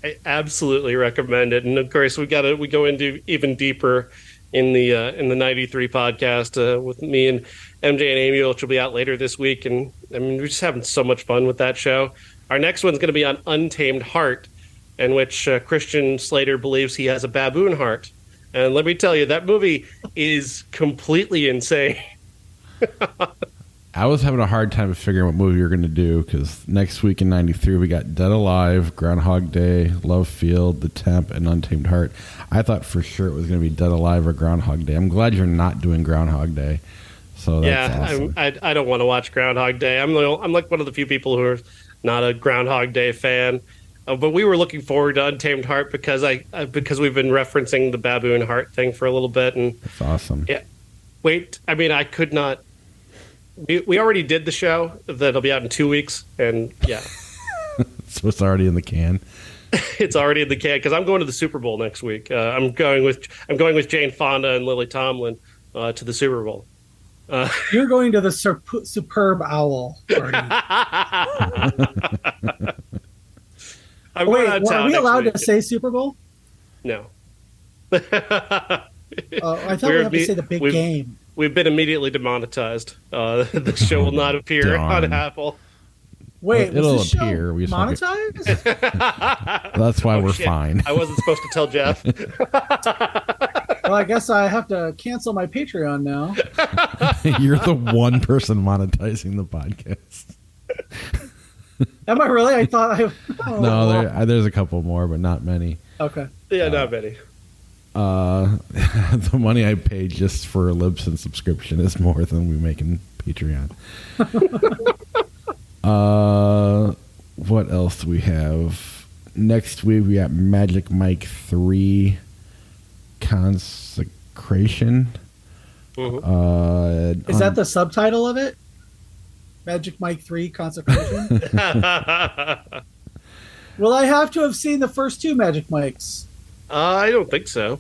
I absolutely recommend it. And of course, we go into even deeper in the 93 podcast with me and MJ and Amy, which will be out later this week. And I mean, we're just having so much fun with that show. Our next one's going to be on Untamed Heart, in which Christian Slater believes he has a baboon heart. And let me tell you, that movie is completely insane. I was having a hard time figuring what movie we were going to do, because next week in 93 we got Dead Alive, Groundhog Day, Love Field, The Temp, and Untamed Heart. I thought for sure it was going to be Dead Alive or Groundhog Day. I'm glad you're not doing Groundhog Day. So that's awesome. I don't want to watch Groundhog Day. I'm like one of the few people who are not a Groundhog Day fan. But we were looking forward to Untamed Heart because we've been referencing the baboon heart thing for a little bit, and that's awesome. Yeah. Wait, I mean, I could not. We already did the show that'll be out in 2 weeks, and yeah. So it's already in the can. It's already in the can because I'm going to the Super Bowl next week. I'm going with Jane Fonda and Lily Tomlin to the Super Bowl. You're going to the Superb Owl party. Wait, are we allowed to say Super Bowl? No. I thought we have to say the big game. We've been immediately demonetized. The show will not appear on Apple. Wait, it'll was this appear. Show monetized? That's why we're fine. I wasn't supposed to tell Jeff. Well, I guess I have to cancel my Patreon now. You're the one person monetizing the podcast. Am I really? I thought I. No, there's a couple more, but not many. Okay. Yeah, not many. The money I pay just for a Libsyn subscription is more than we make in Patreon. What else do we have? Next week we got Magic Mike 3 Consecration. Mm-hmm. Is that the subtitle of it? Magic Mike 3 Consecration? Will I have to have seen the first two Magic Mikes? I don't think so.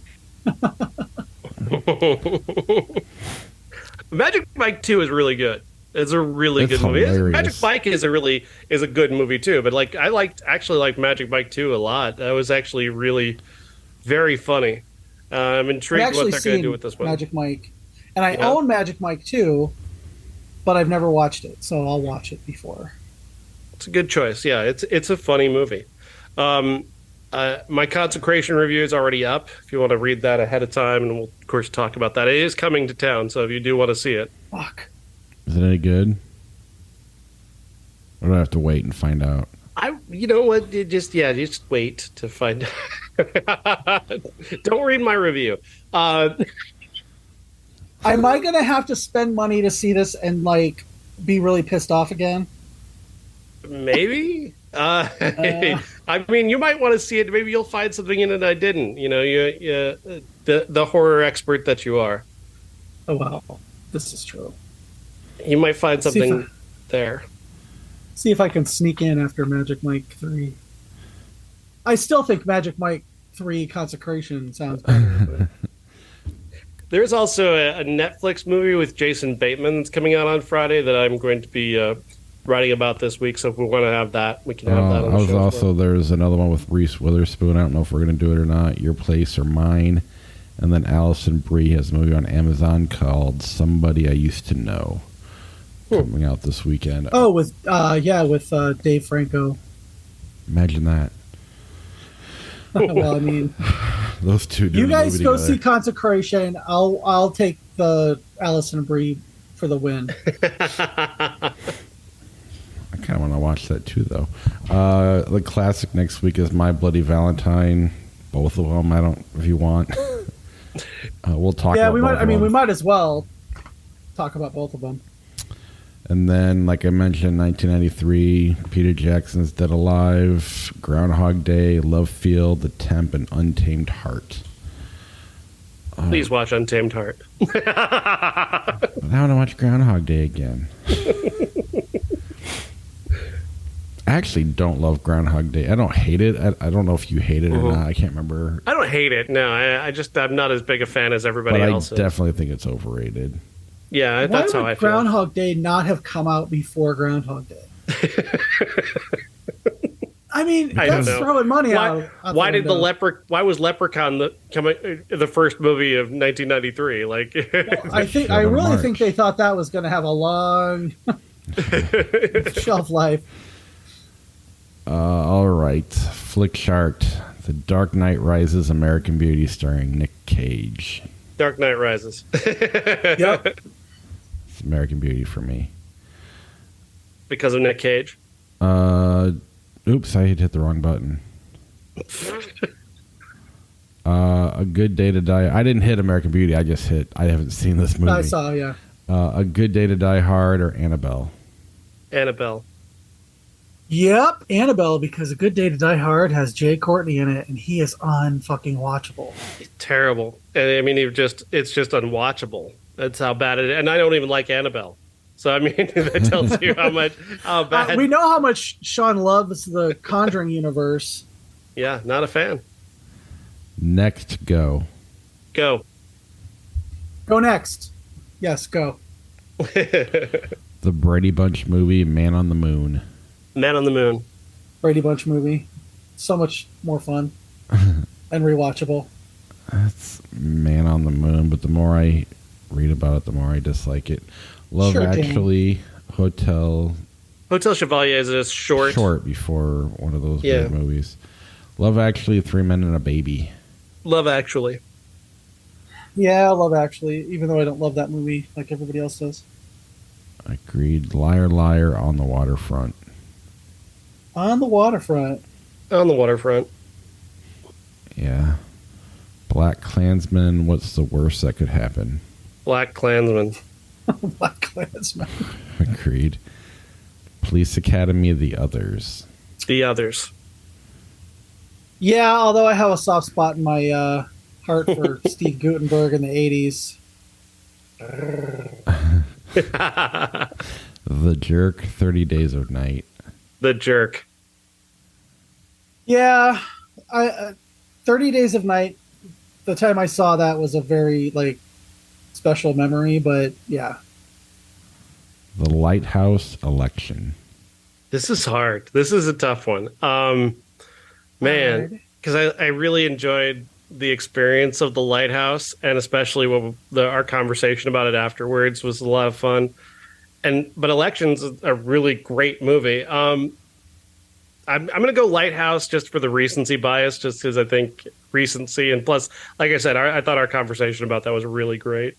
Magic Mike 2 is really good. It's a really It's good movie. hilarious. Magic Mike is a good movie too. But like I actually liked Magic Mike 2 a lot. That was actually really very funny. I'm I've intrigued actually what they're going to seen do with this one. Magic Mike, and I Yeah. own Magic Mike 2, but I've never watched it, so I'll watch it before. It's a good choice. Yeah, it's a funny movie. My Consecration review is already up. If you want to read that ahead of time, and we'll of course talk about that. It is coming to town, so if you do want to see it, Fuck. Is it any good? Or do I have to wait and find out? you know what? Just wait to find out. Don't read my review. Am I gonna have to spend money to see this and like be really pissed off again? Maybe. I mean, you might want to see it. Maybe you'll find something in it I didn't. You know, the horror expert that you are. Oh wow, this is true. You might find See if something there. See if I can sneak in after Magic Mike 3. I still think Magic Mike 3 Consecration sounds better. There's also a Netflix movie with Jason Bateman that's coming out on Friday that I'm going to be writing about this week. So if we want to have that, we can have that on I the was show. as also well. there's another one with Reese Witherspoon. I don't know if we're going to do it or not. Your Place or Mine, and then Allison Brie has a movie on Amazon called Somebody I Used to Know, coming out this weekend. Oh, with Dave Franco. Imagine that. Well, I mean, Those two. you doing a guys movie go together. see Consecration. I'll take the Allison Brie for the win. I kind of want to watch that too, though. The classic next week is My Bloody Valentine. Both of them. I don't. If you want, we'll talk. Yeah, about we both might. of I mean, them. we might as well talk about both of them. And then, like I mentioned, 1993, Peter Jackson's Dead Alive, Groundhog Day, Love Field, The Temp, and Untamed Heart. Please watch Untamed Heart. But I want to watch Groundhog Day again. I actually don't love Groundhog Day. I don't hate it. I don't know if you hate it or not. I can't remember. I don't hate it. No, I'm not as big a fan as everybody But I else is. definitely think it's overrated. Yeah, Why that's how would I feel. Groundhog Day not have come out before Groundhog Day? I mean, I that's don't know. throwing money Why, out. why the did the window. Why was Leprechaun the first movie of 1993? Like, I really March. think they thought that was going to have a long shelf life. All right. Flick Chart. The Dark Knight Rises, American Beauty, starring Nick Cage. Dark Knight Rises. Yep. It's American Beauty for me. Because of Nick Cage. Oops, I hit the wrong button. A Good Day to Die. I didn't hit American Beauty. I just hit. I haven't seen this movie. I saw, yeah. A Good Day to Die Hard or Annabelle. Annabelle. Yep, Annabelle, because A Good Day to Die Hard has Jay Courtney in it, and he is unfucking watchable. Terrible. And I mean, it's just unwatchable. That's how bad it is. And I don't even like Annabelle. So I mean, that tells you how bad. We know how much Sean loves the Conjuring universe. Yeah, not a fan. Next, go. Go. Go next. Yes, go. The Brady Bunch movie, Man on the Moon. Man on the Moon. Brady Bunch movie. So much more fun and rewatchable. That's Man on the Moon, but the more I read about it, the more I dislike it. Love Sure, Dan. Actually, Hotel Hotel Chevalier is a short. before one of those Yeah. weird movies. Love Actually, Three Men and a Baby. Love Actually. Yeah, I love Actually, even though I don't love that movie like everybody else does. Agreed. Liar, Liar, On the Waterfront. On the Waterfront. On the Waterfront. Yeah. Black Klansman, what's the worst that could happen? Black Klansman. Black Klansman. Agreed. Police Academy, The Others. The Others. Yeah, although I have a soft spot in my heart for Steve Guttenberg in the 80s. The Jerk, 30 Days of Night. The Jerk. Yeah, 30 Days of Night, the time I saw that was a very, special memory, but yeah. The Lighthouse, Election. This is hard. This is a tough one. Man, because I really enjoyed the experience of The Lighthouse, and especially our conversation about it afterwards was a lot of fun. But Election's a really great movie. I'm going to go Lighthouse just for the recency bias, just because I think recency, and plus, like I said, I thought our conversation about that was really great.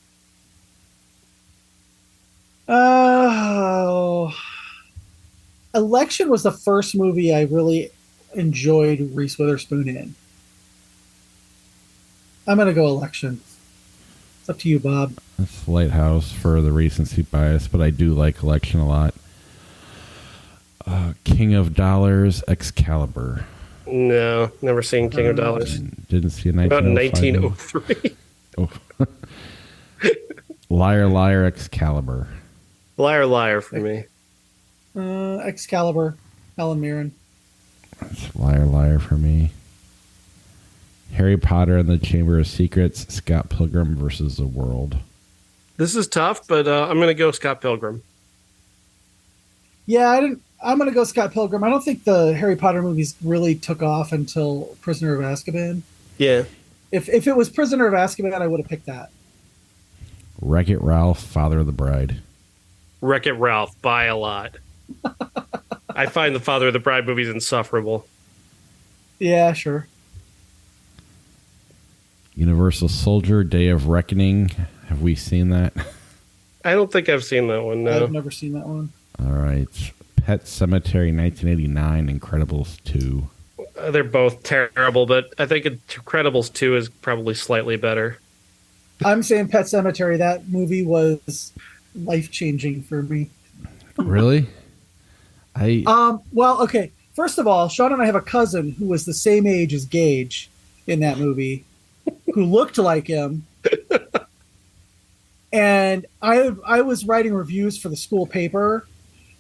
Election was the first movie I really enjoyed Reese Witherspoon in. I'm going to go Election. It's up to you, Bob. That's Lighthouse for the recency bias, but I do like Election a lot. King of Dollars, Excalibur. No, never seen King of Dollars. Didn't see a About 1903. 1903. Liar, Liar, Excalibur. Liar, Liar for me. Excalibur, Helen Mirren. That's Liar, Liar for me. Harry Potter and the Chamber of Secrets, Scott Pilgrim versus the World. This is tough, but I'm going to go Scott Pilgrim. Yeah, I'm going to go Scott Pilgrim. I don't think the Harry Potter movies really took off until Prisoner of Azkaban. Yeah. If it was Prisoner of Azkaban, I would have picked that. Wreck-It Ralph, Father of the Bride. Wreck-It Ralph by a lot. I find the Father of the Bride movies insufferable. Yeah, sure. Universal Soldier, Day of Reckoning. Have we seen that? I don't think I've seen that one, no. I've never seen that one. All right. Pet Cemetery, 1989, Incredibles 2. They're both terrible, but I think Incredibles 2 is probably slightly better. I'm saying Pet Cemetery. That movie was life-changing for me. Really? Well, okay. First of all, Sean and I have a cousin who was the same age as Gage in that movie, who looked like him. And I was writing reviews for the school paper,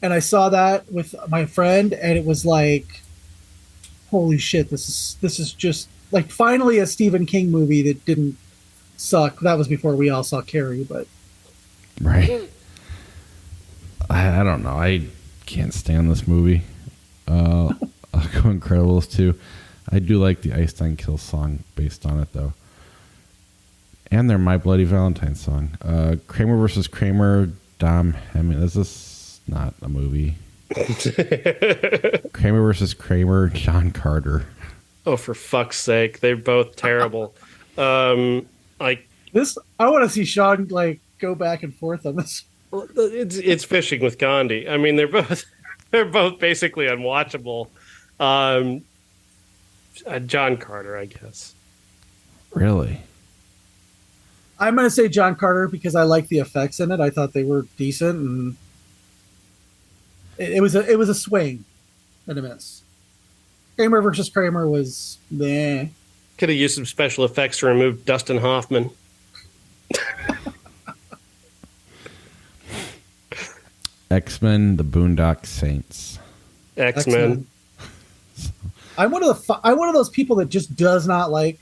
and I saw that with my friend, and it was like, holy shit, this is just like finally a Stephen King movie that didn't suck. That was before we all saw Carrie, but right. I don't know. I can't stand this movie. I'll go Incredibles 2. I do like the Einstein Kills song based on it, though. And their My Bloody Valentine song. Kramer versus Kramer, Dom Hemming. This is not a movie. Kramer versus Kramer, John Carter. Oh, for fuck's sake. They're both terrible. this, I want to see Sean go back and forth on this. It's Fishing with Gandhi. I mean, they're both basically unwatchable. John Carter, I guess. Really? I'm going to say John Carter because I like the effects in it. I thought they were decent, and it was a swing and a miss. Kramer versus Kramer was meh. Could have used some special effects to remove Dustin Hoffman. X-Men, The Boondock Saints. X-Men. I'm one of those people that just does not like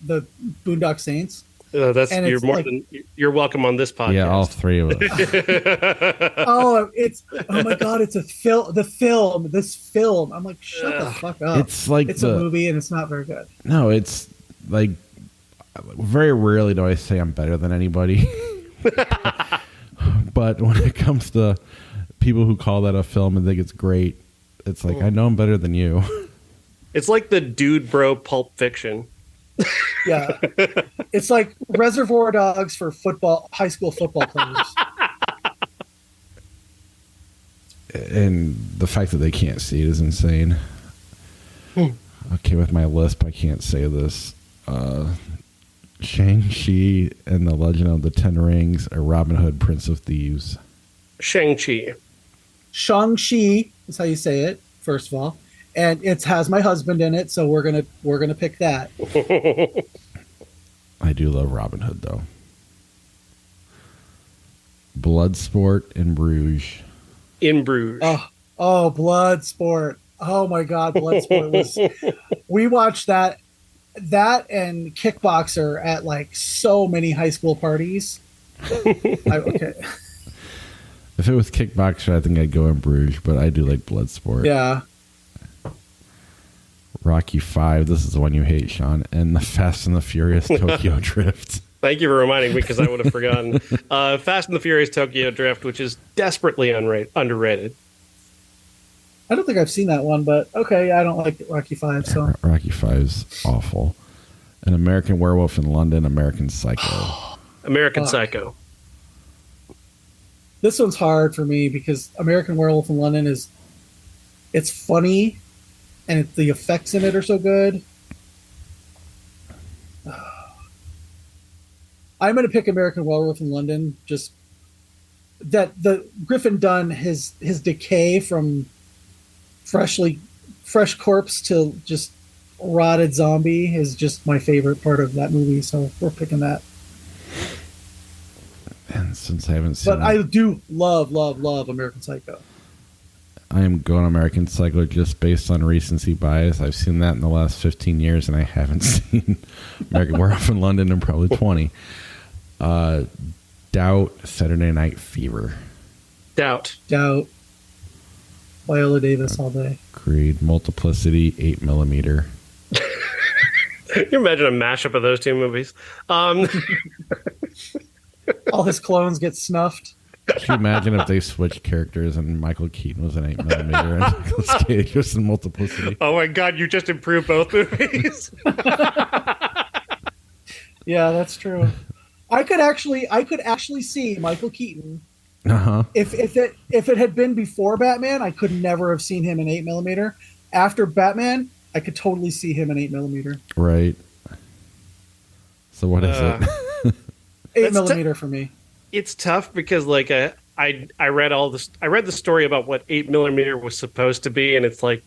the Boondock Saints. You're welcome on this podcast. Yeah, all three of us. oh my god, it's this film. I'm like, shut the fuck up. It's like it's a movie and it's not very good. No, it's like very rarely do I say I'm better than anybody. But when it comes to people who call that a film and think it's great, it's like, I know I'm better than you. It's like the dude bro Pulp Fiction. Yeah. It's like Reservoir Dogs for high school football players. And the fact that they can't see it is insane. Okay, with my lisp, I can't say this. Shang-Chi and the Legend of the Ten Rings, or Robin Hood, Prince of Thieves? Shang-Chi. Shang-Chi is how you say it, first of all. And it has my husband in it, so we're gonna pick that. I do love Robin Hood, though. Bloodsport in Bruges. In Bruges. Oh, Bloodsport. Oh my God, Bloodsport was. We watched that and Kickboxer at like so many high school parties. Okay. If it was Kickboxer, I think I'd go in Bruges, but I do like Bloodsport. Yeah. Rocky 5, this is the one you hate, Sean, and the Fast and the Furious Tokyo Drift. Thank you for reminding me because I would have forgotten. Fast and the Furious Tokyo Drift, which is desperately underrated. I don't think I've seen that one, but okay, I don't like Rocky 5, so. Rocky 5's awful. An American Werewolf in London, American Psycho. American Psycho. This one's hard for me because American Werewolf in London it's funny, and the effects in it are so good. I'm going to pick American Werewolf in London. Just that the Griffin Dunn, his decay from fresh corpse to just rotted zombie is just my favorite part of that movie. So we're picking that. And since I haven't seen But I do love American Psycho. I am going American Psycho just based on recency bias. I've seen that in the last 15 years, and I haven't seen American Werewolf in London in probably 20. Doubt, Saturday Night Fever. Doubt. Viola Davis all day. Creed, Multiplicity, 8mm. Can you imagine a mashup of those two movies? All his clones get snuffed. Could you imagine if they switched characters and Michael Keaton was an 8mm and Nicolas Cage was in Multiplicity? Oh my God, you just improved both movies. Yeah, that's true. I could actually see Michael Keaton. Uh-huh. If it had been before Batman, I could never have seen him in 8mm. After Batman, I could totally see him in 8mm. Right. So what is it? 8mm for me. It's tough because like I read all this. I read the story about what 8mm was supposed to be, and it's like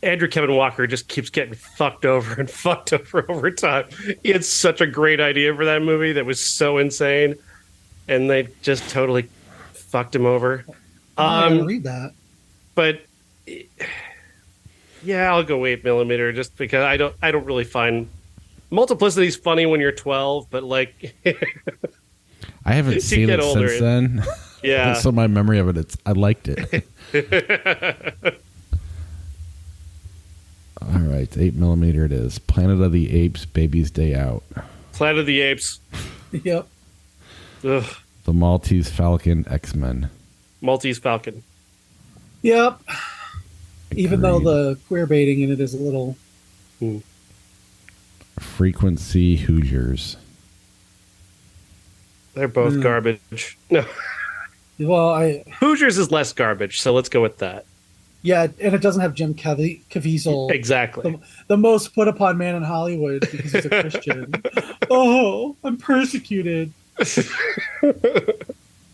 Andrew Kevin Walker just keeps getting fucked over and fucked over time. He had such a great idea for that movie that was so insane, and they just totally fucked him over. I'm gonna read that, but yeah, I'll go 8mm just because I don't really find Multiplicity's funny when you're 12, but like. I haven't seen it older, since then. Yeah. So my memory of it, I liked it. All right, 8mm it is. Planet of the Apes, Baby's Day Out. Planet of the Apes. Yep. Ugh. The Maltese Falcon, X-Men. Maltese Falcon. Yep. Even though Agreed. the queer baiting in it is a little. Frequency, Hoosiers. They're both garbage. No. Well, Hoosiers is less garbage, so let's go with that. yeah, and it doesn't have Jim Caviezel, Exactly. the most put upon man in Hollywood because he's a Christian. Oh, I'm persecuted.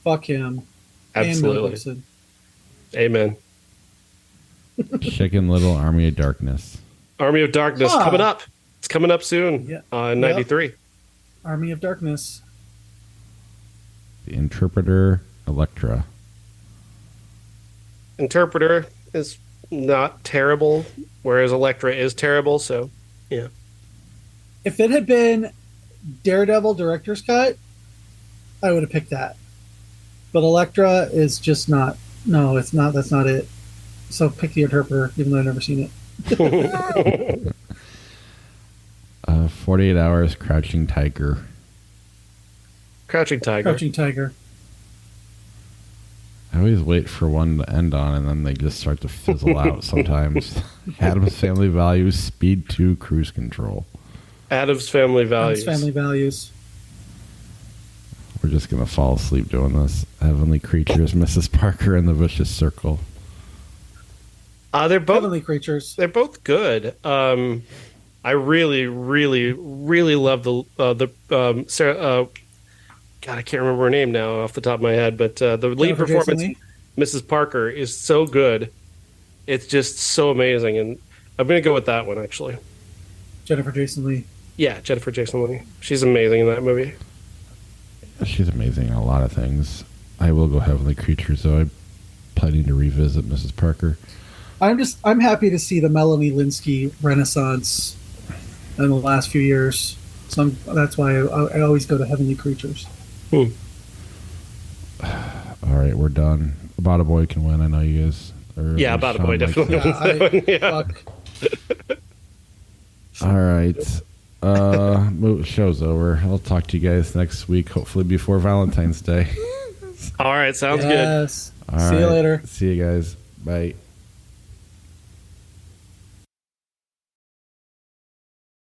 Fuck him. And Mel Absolutely. Gibson. Amen. Chicken Little, Army of Darkness. Army of Darkness coming up. It's coming up soon. Yeah. In 93. Army of Darkness. The Interpreter, Elektra. Interpreter is not terrible, whereas Elektra is terrible, so yeah. If it had been Daredevil director's cut, I would have picked that. But Elektra is just not. No, it's not. That's not it. So pick the Interpreter, even though I've never seen it. 48 Hours, Crouching Tiger. Crouching Tiger. Crouching Tiger. I always wait for one to end on, and then they just start to fizzle out sometimes. Adam's Family Values, Speed 2, Cruise Control. Adam's Family Values. Adam's Family Values. We're just going to fall asleep doing this. Heavenly Creatures, Mrs. Parker, and the Vicious Circle. They're both Heavenly Creatures. they're both good. I really, really, really love the Sarah. God, I can't remember her name now off the top of my head, but the lead Jennifer performance, Jason Leigh? Mrs. Parker, is so good. It's just so amazing, and I'm gonna go with that one actually. Jennifer Jason Leigh. Yeah, Jennifer Jason Leigh. She's amazing in that movie. She's amazing in a lot of things. I will go Heavenly Creatures, though. I'm planning to revisit Mrs. Parker. I'm happy to see the Melanie Linsky renaissance in the last few years. So that's why I always go to Heavenly Creatures. All right, we're done. About a Boy can win. I know you guys. Yeah, About a Boy definitely Yeah, wins that one. Yeah. fuck. All right. Show's over. I'll talk to you guys next week, hopefully before Valentine's Day. All right, sounds good. Yes. All See you right. later. See you guys. Bye.